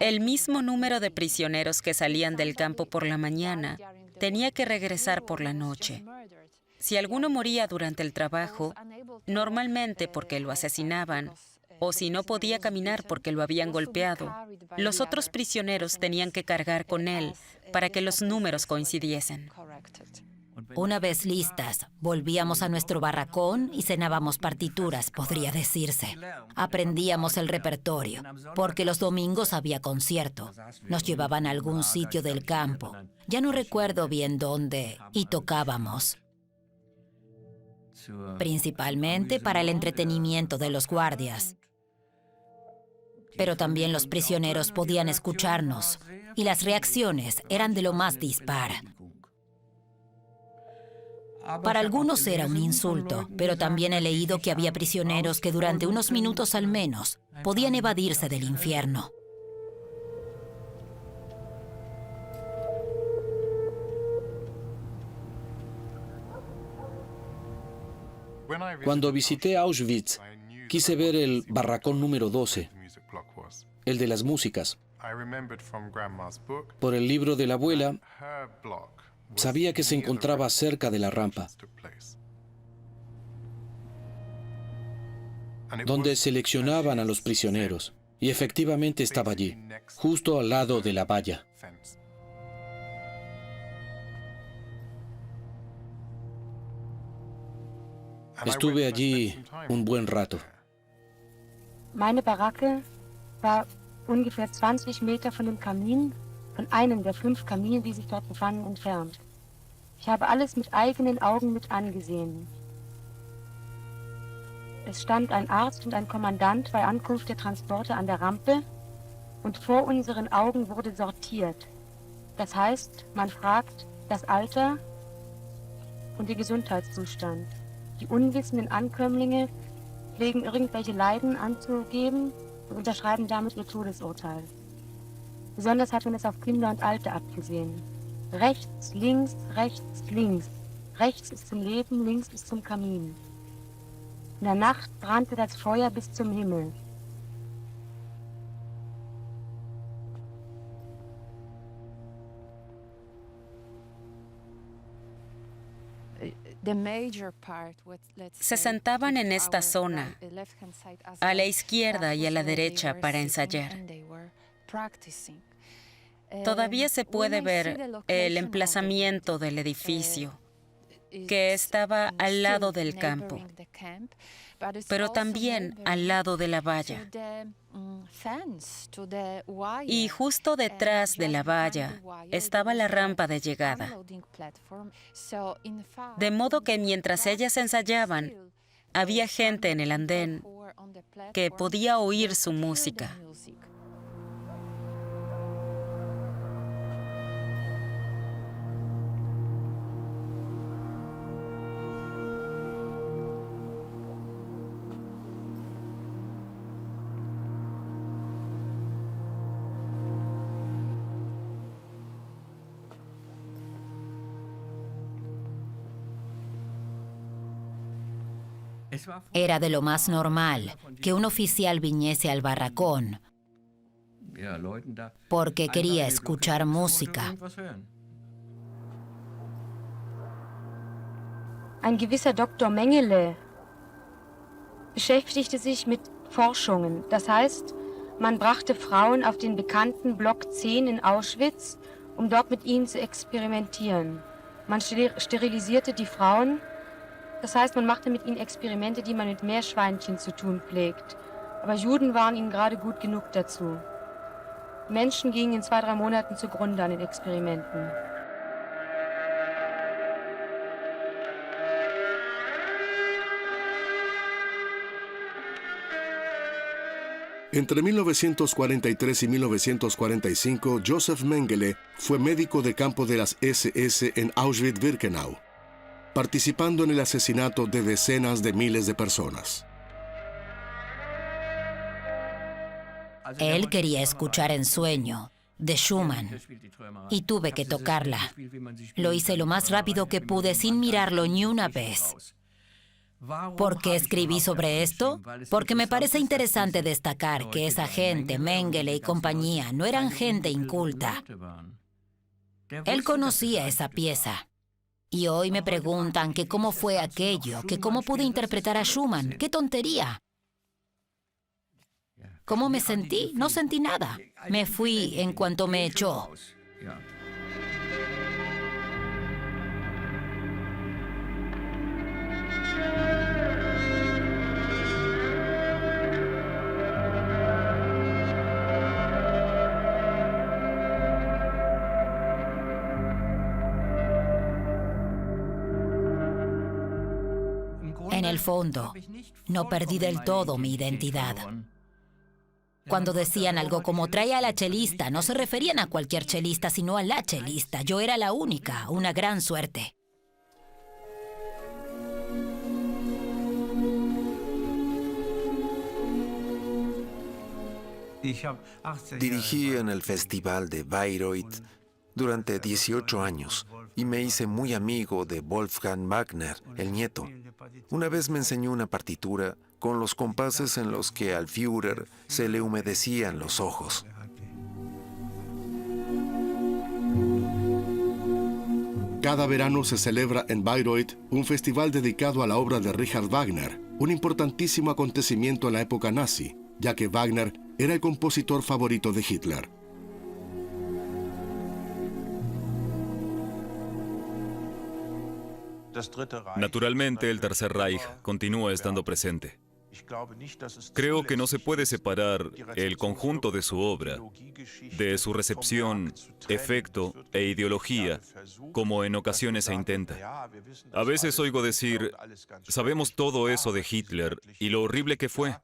El mismo número de prisioneros que salían del campo por la mañana tenía que regresar por la noche. Si alguno moría durante el trabajo, normalmente porque lo asesinaban, o si no podía caminar porque lo habían golpeado, los otros prisioneros tenían que cargar con él para que los números coincidiesen. Una vez listas, volvíamos a nuestro barracón y cenábamos partituras, podría decirse. Aprendíamos el repertorio, porque los domingos había concierto. Nos llevaban a algún sitio del campo, ya no recuerdo bien dónde, y tocábamos. Principalmente para el entretenimiento de los guardias. Pero también los prisioneros podían escucharnos, y las reacciones eran de lo más dispar. Para algunos era un insulto, pero también he leído que había prisioneros que durante unos minutos al menos podían evadirse del infierno. Cuando visité Auschwitz, quise ver el barracón número 12, el de las músicas. Por el libro de la abuela, sabía que se encontraba cerca de la rampa, donde seleccionaban a los prisioneros, y efectivamente estaba allí, justo al lado de la valla. Estuve allí un buen rato. Meine Baracke war ungefähr 20 Meter von dem Kamin, von einem der 5 Kamine, die sich dort befanden, entfernt. Ich habe alles mit eigenen Augen mit angesehen. Es stand ein Arzt und ein Kommandant bei Ankunft der Transporte an der Rampe und vor unseren Augen wurde sortiert. Das heißt, man fragt das Alter und den Gesundheitszustand. Die unwissenden Ankömmlinge pflegen irgendwelche Leiden anzugeben und unterschreiben damit ihr Todesurteil. Besonders hat man es auf Kinder und Alte abgesehen. Rechts, links, rechts, links. Rechts ist zum Leben, links ist zum Kamin. In der Nacht brannte das Feuer bis zum Himmel. Se sentaban en esta zona, a la izquierda y a la derecha, para ensayar. Todavía se puede ver el emplazamiento del edificio, que estaba al lado del campo, pero también al lado de la valla. Y justo detrás de la valla estaba la rampa de llegada. De modo que mientras ellas ensayaban, había gente en el andén que podía oír su música. Era de lo más normal que un oficial viniese al barracón porque quería escuchar música. Ein gewisser Dr. Mengele beschäftigte sich mit Forschungen. Das heißt, man brachte Frauen auf den bekannten Block 10 in Auschwitz, um dort mit ihnen zu experimentieren. Man sterilisierte die Frauen. Das heißt, man machte mit ihnen Experimente, die man mit Meerschweinchen zu tun pflegt. Aber Juden waren ihnen gerade gut genug dazu. Menschen gingen in 2-3 Monaten zugrunde an den Experimenten. Entre 1943 y 1945, Josef Mengele fue médico de campo de las SS en Auschwitz-Birkenau, participando en el asesinato de decenas de miles de personas. Él quería escuchar Ensueño, de Schumann, y tuve que tocarla. Lo hice lo más rápido que pude sin mirarlo ni una vez. ¿Por qué escribí sobre esto? Porque me parece interesante destacar que esa gente, Mengele y compañía, no eran gente inculta. Él conocía esa pieza. Y hoy me preguntan que cómo fue aquello, que cómo pude interpretar a Schumann. ¡Qué tontería! ¿Cómo me sentí? No sentí nada. Me fui en cuanto me echó. En el fondo, no perdí del todo mi identidad. Cuando decían algo como trae a la chelista, no se referían a cualquier chelista, sino a la chelista. Yo era la única, una gran suerte. Dirigí en el Festival de Bayreuth durante 18 años y me hice muy amigo de Wolfgang Wagner, el nieto. Una vez me enseñó una partitura con los compases en los que al Führer se le humedecían los ojos. Cada verano se celebra en Bayreuth un festival dedicado a la obra de Richard Wagner, un importantísimo acontecimiento en la época nazi, ya que Wagner era el compositor favorito de Hitler. Naturalmente, el Tercer Reich continúa estando presente. Creo que no se puede separar el conjunto de su obra de su recepción, efecto e ideología, como en ocasiones se intenta. A veces oigo decir, sabemos todo eso de Hitler y lo horrible que fue,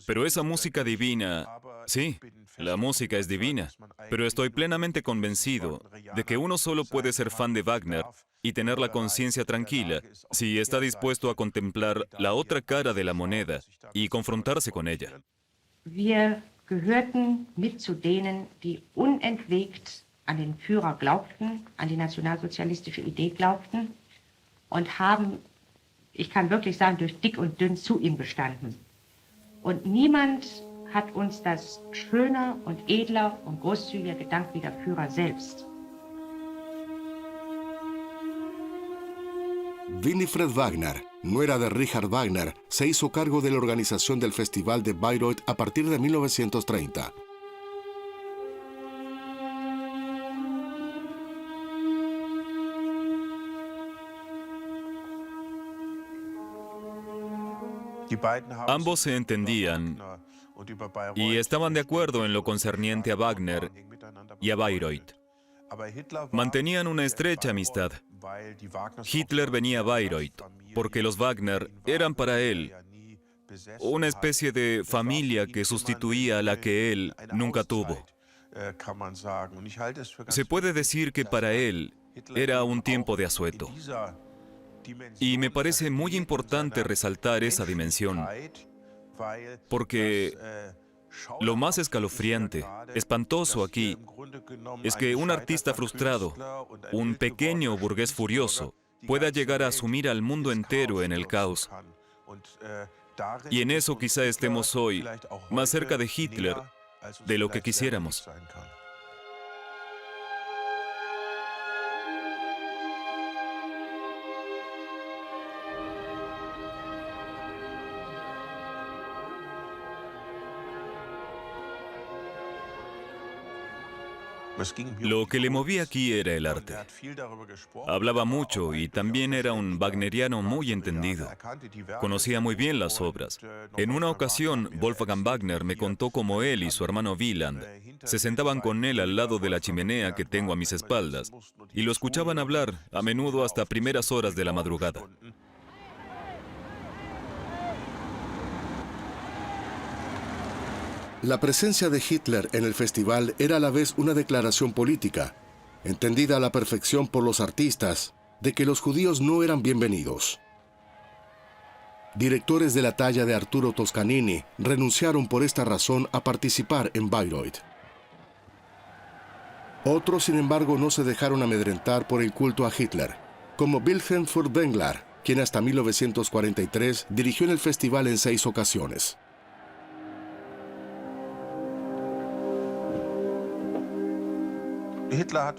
pero esa música divina, sí, la música es divina, pero estoy plenamente convencido de que uno solo puede ser fan de Wagner y tener la conciencia tranquila si está dispuesto a contemplar la otra cara de la moneda y confrontarse con ella. Wir gehörten mit zu denen, die unentwegt an den Führer glaubten, an die nationalsozialistische Idee glaubten und haben, ich kann wirklich sagen, durch dick und dünn zu ihm gestanden. Und niemand hat uns das schöner und edler und großzügiger gedankt wie der Führer selbst. Winifred Wagner, nuera de Richard Wagner, se hizo cargo de la organización del Festival de Bayreuth a partir de 1930. Ambos se entendían y estaban de acuerdo en lo concerniente a Wagner y a Bayreuth. Mantenían una estrecha amistad. Hitler venía a Bayreuth porque los Wagner eran para él una especie de familia que sustituía a la que él nunca tuvo. Se puede decir que para él era un tiempo de asueto. Y me parece muy importante resaltar esa dimensión, porque lo más escalofriante, espantoso aquí, es que un artista frustrado, un pequeño burgués furioso, pueda llegar a asumir al mundo entero en el caos. Y en eso quizá estemos hoy más cerca de Hitler de lo que quisiéramos. Lo que le movía aquí era el arte. Hablaba mucho y también era un wagneriano muy entendido. Conocía muy bien las obras. En una ocasión, Wolfgang Wagner me contó cómo él y su hermano Wieland se sentaban con él al lado de la chimenea que tengo a mis espaldas y lo escuchaban hablar, a menudo hasta primeras horas de la madrugada. La presencia de Hitler en el festival era a la vez una declaración política, entendida a la perfección por los artistas, de que los judíos no eran bienvenidos. Directores de la talla de Arturo Toscanini renunciaron por esta razón a participar en Bayreuth. Otros, sin embargo, no se dejaron amedrentar por el culto a Hitler, como Wilhelm Furtwängler, quien hasta 1943 dirigió en el festival en 6 ocasiones.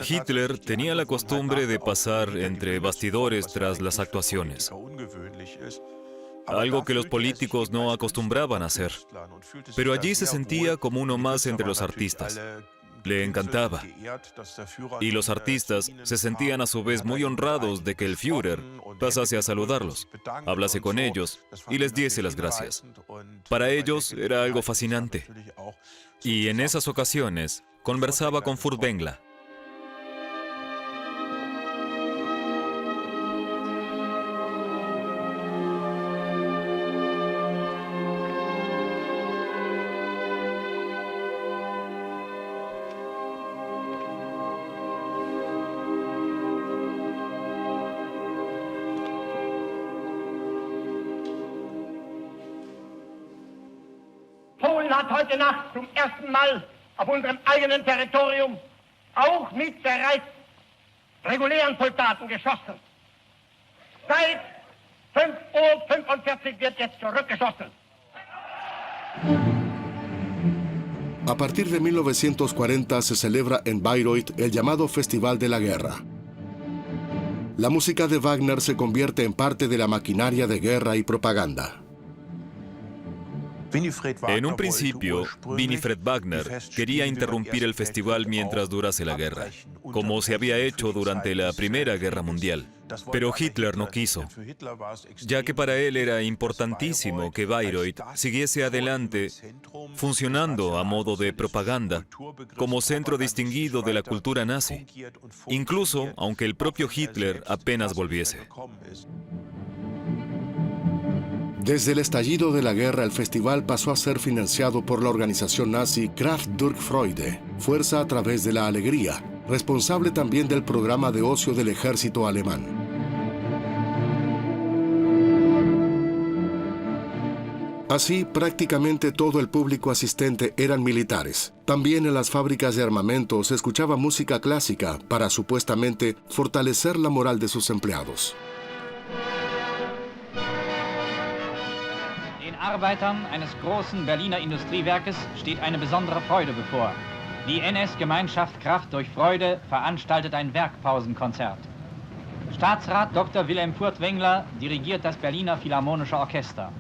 Hitler tenía la costumbre de pasar entre bastidores tras las actuaciones, algo que los políticos no acostumbraban a hacer. Pero allí se sentía como uno más entre los artistas. Le encantaba. Y los artistas se sentían a su vez muy honrados de que el Führer pasase a saludarlos, hablase con ellos y les diese las gracias. Para ellos era algo fascinante. Y en esas ocasiones conversaba con Furtwängler. Polen hat heute Nacht zum ersten Mal auf unserem eigenen Territorium auch mit bereits regulären Soldaten geschossen. Seit 5:45 Uhr wird jetzt zurückgeschossen. A partir de 1940 se celebra en Bayreuth el llamado Festival de la Guerra. La música de Wagner se convierte en parte de la maquinaria de guerra y propaganda. En un principio, Winifred Wagner quería interrumpir el festival mientras durase la guerra, como se había hecho durante la Primera Guerra Mundial. Pero Hitler no quiso, ya que para él era importantísimo que Bayreuth siguiese adelante, funcionando a modo de propaganda, como centro distinguido de la cultura nazi, incluso aunque el propio Hitler apenas volviese. Desde el estallido de la guerra, el festival pasó a ser financiado por la organización nazi Kraft durch Freude, Fuerza a través de la alegría, responsable también del programa de ocio del ejército alemán. Así, prácticamente todo el público asistente eran militares. También en las fábricas de armamento se escuchaba música clásica para supuestamente fortalecer la moral de sus empleados. Arbeitern eines großen Berliner Industriewerkes steht eine besondere Freude bevor. Die NS-Gemeinschaft Kraft durch Freude veranstaltet ein Werkpausenkonzert. Staatsrat Dr. Wilhelm Furtwängler dirigiert das Berliner Philharmonische Orchester.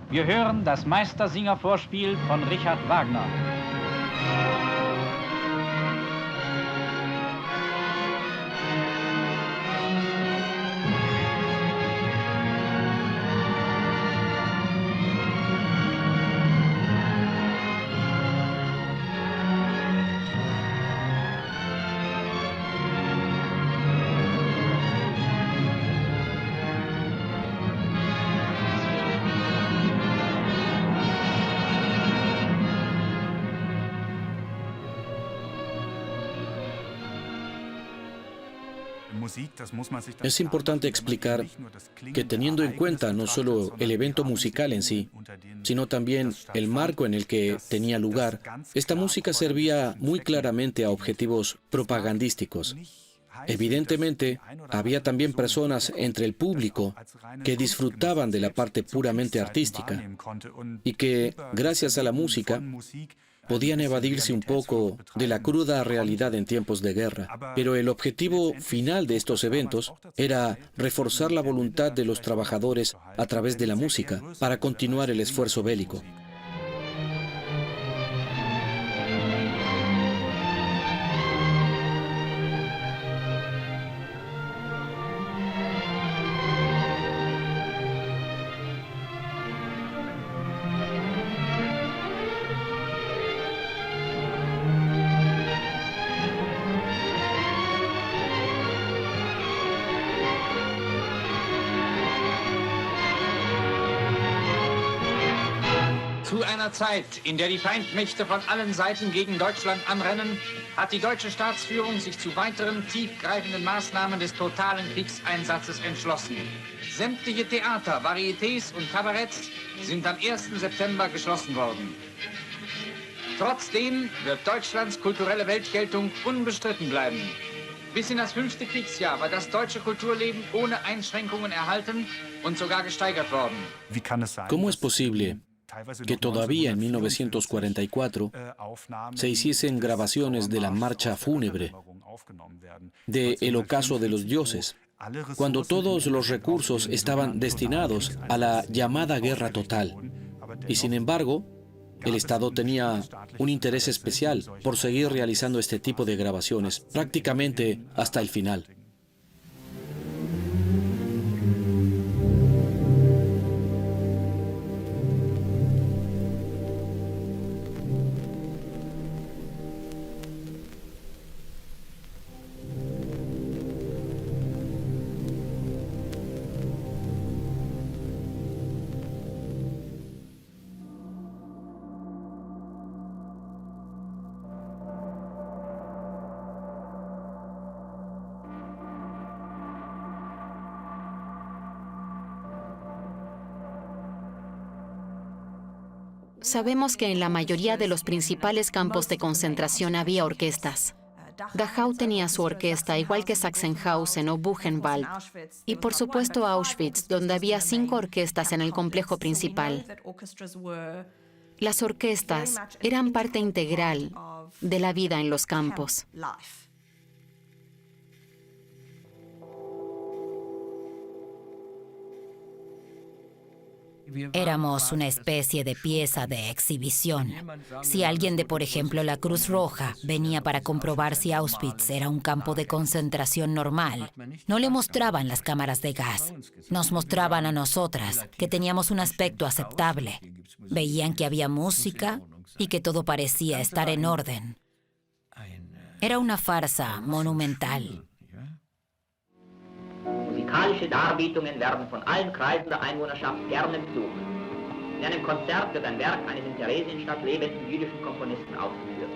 Wir hören das Meistersinger-Vorspiel von Richard Wagner. Es importante explicar que teniendo en cuenta no solo el evento musical en sí, sino también el marco en el que tenía lugar, esta música servía muy claramente a objetivos propagandísticos. Evidentemente, había también personas entre el público que disfrutaban de la parte puramente artística y que, gracias a la música, podían evadirse un poco de la cruda realidad en tiempos de guerra. Pero el objetivo final de estos eventos era reforzar la voluntad de los trabajadores a través de la música para continuar el esfuerzo bélico. Zu einer Zeit, in der die Feindmächte von allen Seiten gegen Deutschland anrennen, hat die deutsche Staatsführung sich zu weiteren tiefgreifenden Maßnahmen des totalen Kriegseinsatzes entschlossen. Sämtliche Theater, Varietés und Kabaretts sind am 1. September geschlossen worden. Trotzdem wird Deutschlands kulturelle Weltgeltung unbestritten bleiben. Bis in das 5. Kriegsjahr war das deutsche Kulturleben ohne Einschränkungen erhalten und sogar gesteigert worden. ¿Cómo es posible que todavía en 1944 se hiciesen grabaciones de la marcha fúnebre, de El ocaso de los dioses, cuando todos los recursos estaban destinados a la llamada guerra total? Y sin embargo, el Estado tenía un interés especial por seguir realizando este tipo de grabaciones, prácticamente hasta el final. Sabemos que en la mayoría de los principales campos de concentración había orquestas. Dachau tenía su orquesta, igual que Sachsenhausen o Buchenwald. Y por supuesto Auschwitz, donde había 5 orquestas en el complejo principal. Las orquestas eran parte integral de la vida en los campos. Éramos una especie de pieza de exhibición. Si alguien de, por ejemplo, la Cruz Roja venía para comprobar si Auschwitz era un campo de concentración normal, no le mostraban las cámaras de gas. Nos mostraban a nosotras, que teníamos un aspecto aceptable. Veían que había música y que todo parecía estar en orden. Era una farsa monumental. Musikalische Darbietungen werden von allen Kreisen der Einwohnerschaft gerne besucht. In einem Konzert wird ein Werk eines in Theresienstadt lebenden jüdischen Komponisten aufgeführt.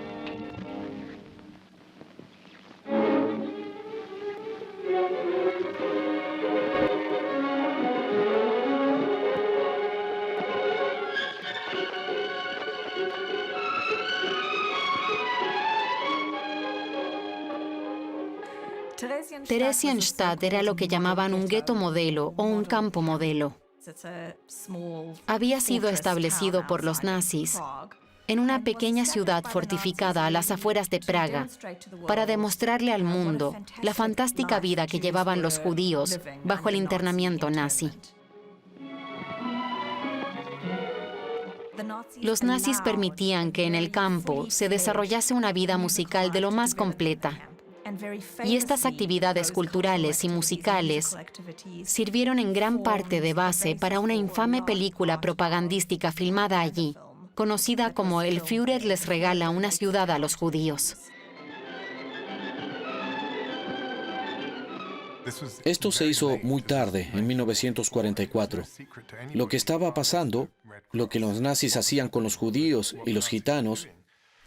Theresienstadt era lo que llamaban un gueto modelo o un campo modelo. Había sido establecido por los nazis en una pequeña ciudad fortificada a las afueras de Praga para demostrarle al mundo la fantástica vida que llevaban los judíos bajo el internamiento nazi. Los nazis permitían que en el campo se desarrollase una vida musical de lo más completa. Y estas actividades culturales y musicales sirvieron en gran parte de base para una infame película propagandística filmada allí, conocida como El Führer les regala una ciudad a los judíos. Esto se hizo muy tarde, en 1944. Lo que estaba pasando, lo que los nazis hacían con los judíos y los gitanos,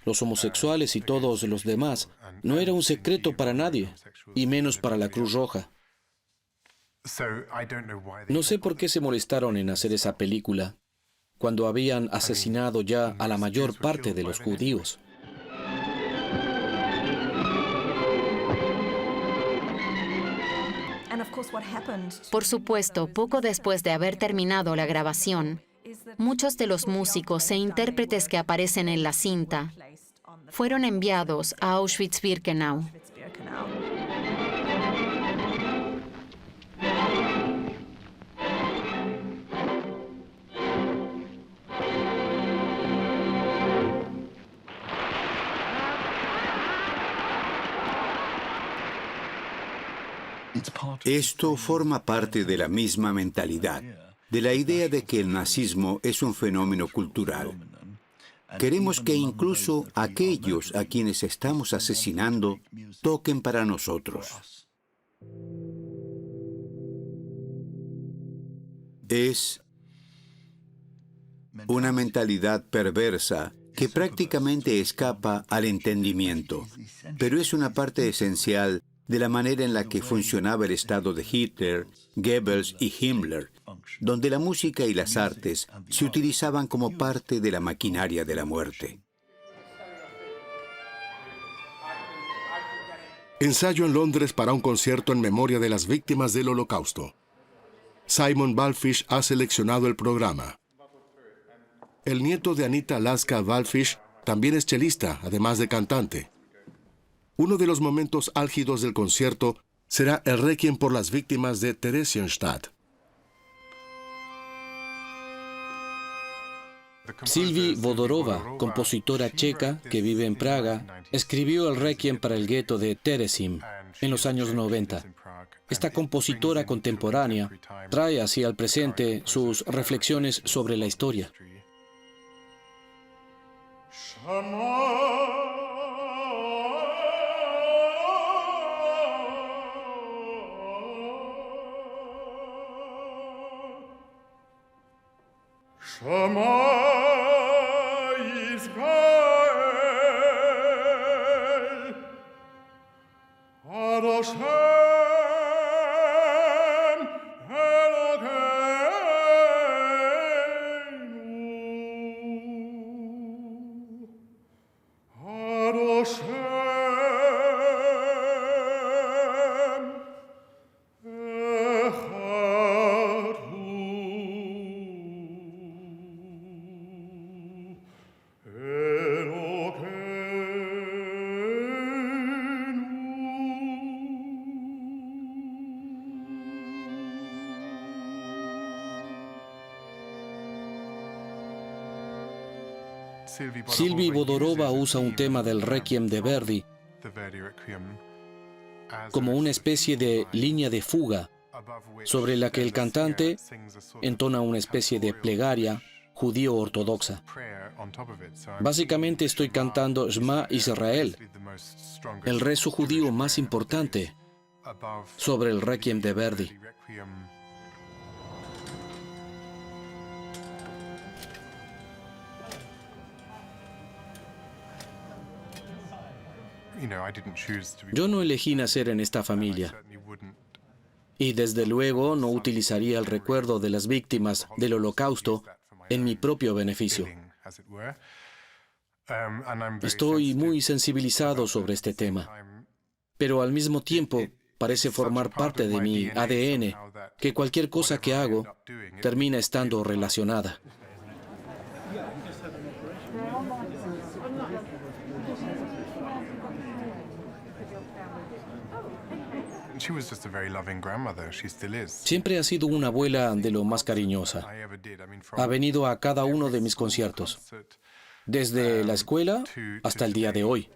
los homosexuales y todos los demás, no era un secreto para nadie, y menos para la Cruz Roja. No sé por qué se molestaron en hacer esa película, cuando habían asesinado ya a la mayor parte de los judíos. Por supuesto, poco después de haber terminado la grabación, muchos de los músicos e intérpretes que aparecen en la cinta fueron enviados a Auschwitz-Birkenau. Esto forma parte de la misma mentalidad, de la idea de que el nazismo es un fenómeno cultural. Queremos que incluso aquellos a quienes estamos asesinando toquen para nosotros. Es una mentalidad perversa que prácticamente escapa al entendimiento, pero es una parte esencial de la manera en la que funcionaba el Estado de Hitler, Goebbels y Himmler, donde la música y las artes se utilizaban como parte de la maquinaria de la muerte. Ensayo en Londres para un concierto en memoria de las víctimas del Holocausto. Simon Wallfisch ha seleccionado el programa. El nieto de Anita Laska Wallfisch también es chelista, además de cantante. Uno de los momentos álgidos del concierto será el Requiem por las víctimas de Theresienstadt. Sylvie Vodorova, compositora checa que vive en Praga, escribió el Requiem para el gueto de Terezín en los años 90. Esta compositora contemporánea trae así al presente sus reflexiones sobre la historia. Sylvie Bodorova usa un tema del Requiem de Verdi como una especie de línea de fuga sobre la que el cantante entona una especie de plegaria judío ortodoxa. Básicamente estoy cantando Shema Israel, el rezo judío más importante, sobre el Requiem de Verdi. Yo no elegí nacer en esta familia y desde luego no utilizaría el recuerdo de las víctimas del Holocausto en mi propio beneficio. Estoy muy sensibilizado sobre este tema, pero al mismo tiempo parece formar parte de mi ADN que cualquier cosa que hago termina estando relacionada. Siempre ha sido una abuela de lo más cariñosa. Ha venido a cada uno de mis conciertos, desde la escuela hasta el día de hoy.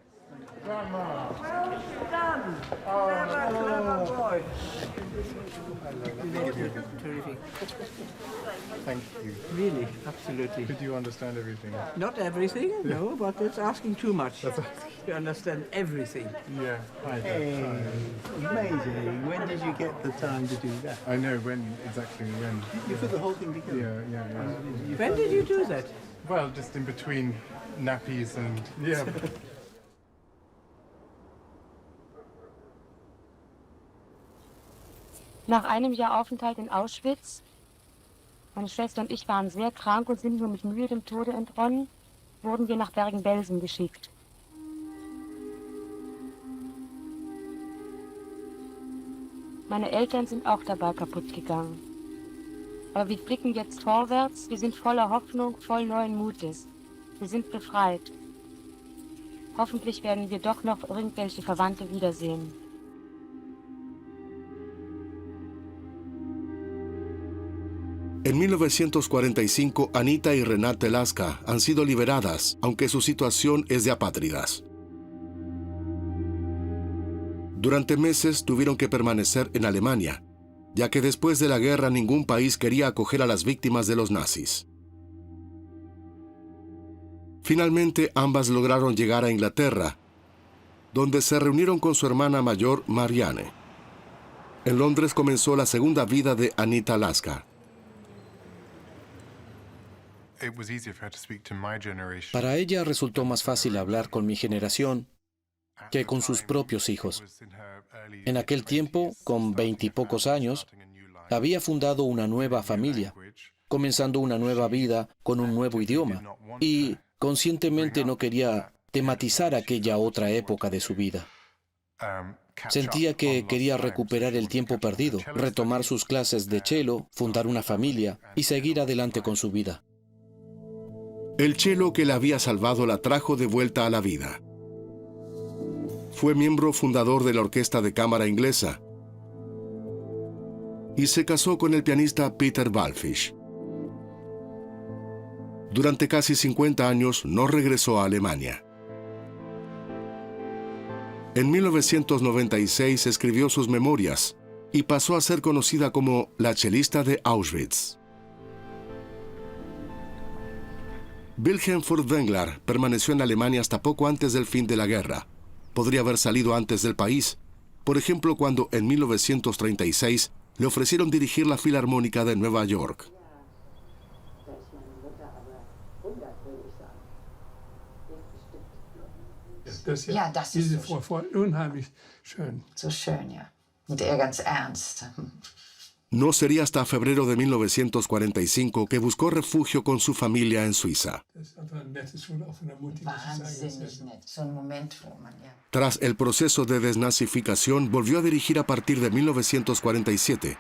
Thank you. Really, absolutely. Did you understand everything? Not everything, no, but it's asking too much to understand everything. Yeah. Hey, amazing. When did you get the time to do that? I know exactly when. You put the whole thing together? Yeah. When did you do that? Well, just in between nappies and, yeah. Nach einem Jahr Aufenthalt in Auschwitz, meine Schwester und ich waren sehr krank und sind nur mit Mühe dem Tode entronnen, wurden wir nach Bergen-Belsen geschickt. Meine Eltern sind auch dabei kaputt gegangen. Aber wir blicken jetzt vorwärts, wir sind voller Hoffnung, voll neuen Mutes. Wir sind befreit. Hoffentlich werden wir doch noch irgendwelche Verwandte wiedersehen. En 1945, Anita y Renate Laska han sido liberadas, aunque su situación es de apátridas. Durante meses tuvieron que permanecer en Alemania, ya que después de la guerra ningún país quería acoger a las víctimas de los nazis. Finalmente, ambas lograron llegar a Inglaterra, donde se reunieron con su hermana mayor, Marianne. En Londres comenzó la segunda vida de Anita Laska. Para ella resultó más fácil hablar con mi generación que con sus propios hijos. En aquel tiempo, con 20 y pocos años, había fundado una nueva familia, comenzando una nueva vida con un nuevo idioma, y conscientemente no quería tematizar aquella otra época de su vida. Sentía que quería recuperar el tiempo perdido, retomar sus clases de cello, fundar una familia y seguir adelante con su vida. El cello que la había salvado la trajo de vuelta a la vida. Fue miembro fundador de la Orquesta de Cámara Inglesa y se casó con el pianista Peter Wallfisch. Durante casi 50 años no regresó a Alemania. En 1996 escribió sus memorias y pasó a ser conocida como la chelista de Auschwitz. Wilhelm Furtwängler permaneció en Alemania hasta poco antes del fin de la guerra. Podría haber salido antes del país, por ejemplo cuando en 1936 le ofrecieron dirigir la Filarmónica de Nueva York. Ja, das ist diese Frau voll unheimlich schön. So schön, ja. Und er ganz ernst. No sería hasta febrero de 1945 que buscó refugio con su familia en Suiza. Tras el proceso de desnazificación, volvió a dirigir a partir de 1947,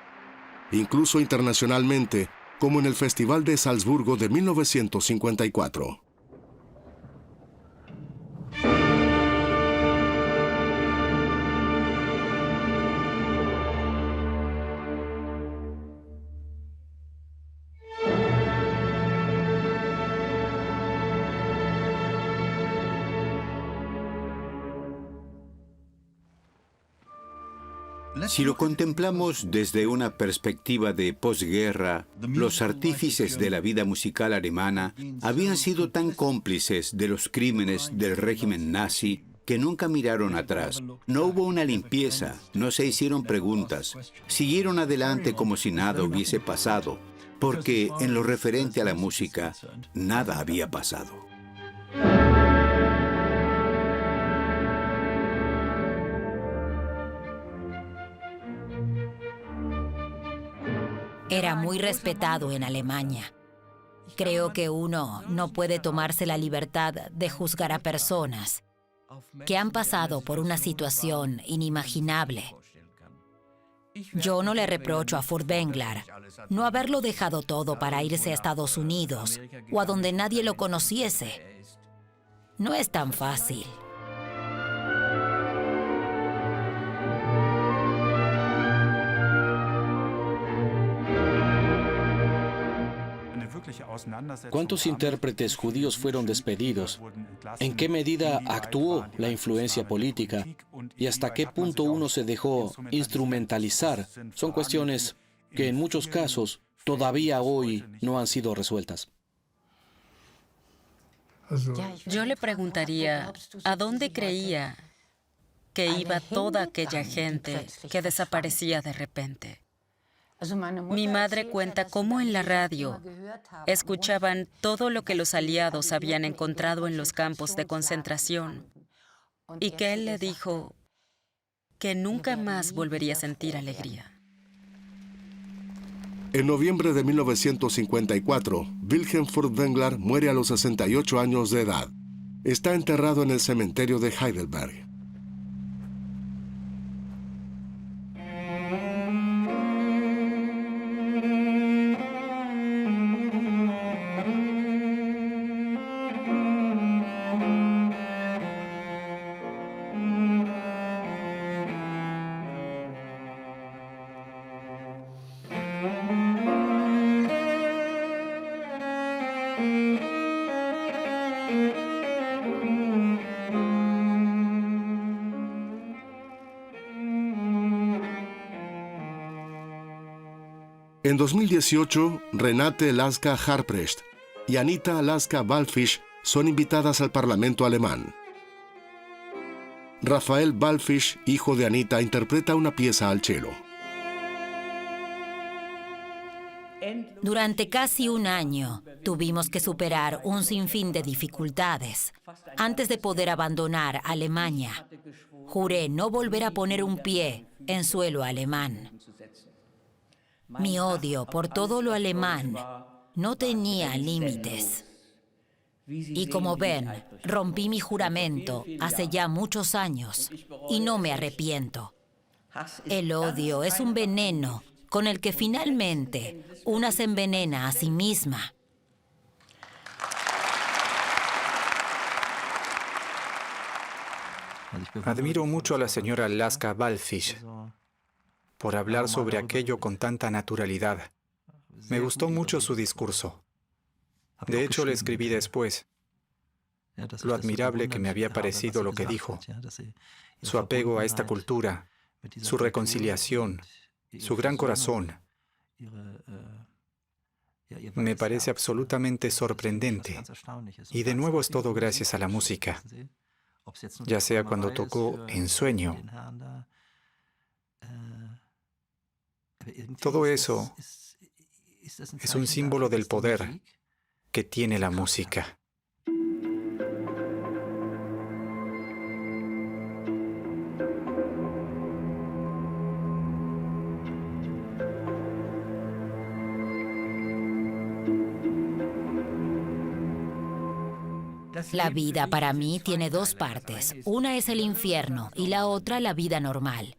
incluso internacionalmente, como en el Festival de Salzburgo de 1954. Si lo contemplamos desde una perspectiva de posguerra, los artífices de la vida musical alemana habían sido tan cómplices de los crímenes del régimen nazi que nunca miraron atrás. No hubo una limpieza, no se hicieron preguntas. Siguieron adelante como si nada hubiese pasado, porque en lo referente a la música, nada había pasado. Era muy respetado en Alemania. Creo que uno no puede tomarse la libertad de juzgar a personas que han pasado por una situación inimaginable. Yo no le reprocho a Furtwängler no haberlo dejado todo para irse a Estados Unidos o a donde nadie lo conociese. No es tan fácil. ¿Cuántos intérpretes judíos fueron despedidos? ¿En qué medida actuó la influencia política? ¿Y hasta qué punto uno se dejó instrumentalizar? Son cuestiones que en muchos casos todavía hoy no han sido resueltas. Yo le preguntaría, ¿a dónde creía que iba toda aquella gente que desaparecía de repente? Mi madre cuenta cómo en la radio escuchaban todo lo que los aliados habían encontrado en los campos de concentración y que él le dijo que nunca más volvería a sentir alegría. En noviembre de 1954, Wilhelm Furtwängler muere a los 68 años de edad. Está enterrado en el cementerio de Heidelberg. En 2018, Renate Lasker-Harprecht y Anita Lasker-Wallfisch son invitadas al Parlamento alemán. Rafael Wallfisch, hijo de Anita, interpreta una pieza al cello. Durante casi un año tuvimos que superar un sinfín de dificultades antes de poder abandonar Alemania. Juré no volver a poner un pie en suelo alemán. Mi odio por todo lo alemán no tenía límites. Y como ven, rompí mi juramento hace ya muchos años y no me arrepiento. El odio es un veneno con el que finalmente una se envenena a sí misma. Admiro mucho a la señora Lasker-Wallfisch por hablar sobre aquello con tanta naturalidad. Me gustó mucho su discurso. De hecho, le escribí después lo admirable que me había parecido lo que dijo, su apego a esta cultura, su reconciliación, su gran corazón. Me parece absolutamente sorprendente. Y de nuevo es todo gracias a la música, ya sea cuando tocó en sueño. Todo eso es un símbolo del poder que tiene la música. La vida para mí tiene dos partes. Una es el infierno y la otra la vida normal.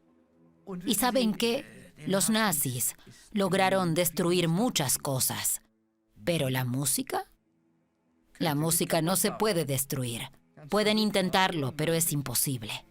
¿Y saben qué? Los nazis lograron destruir muchas cosas. ¿Pero la música? La música no se puede destruir. Pueden intentarlo, pero es imposible.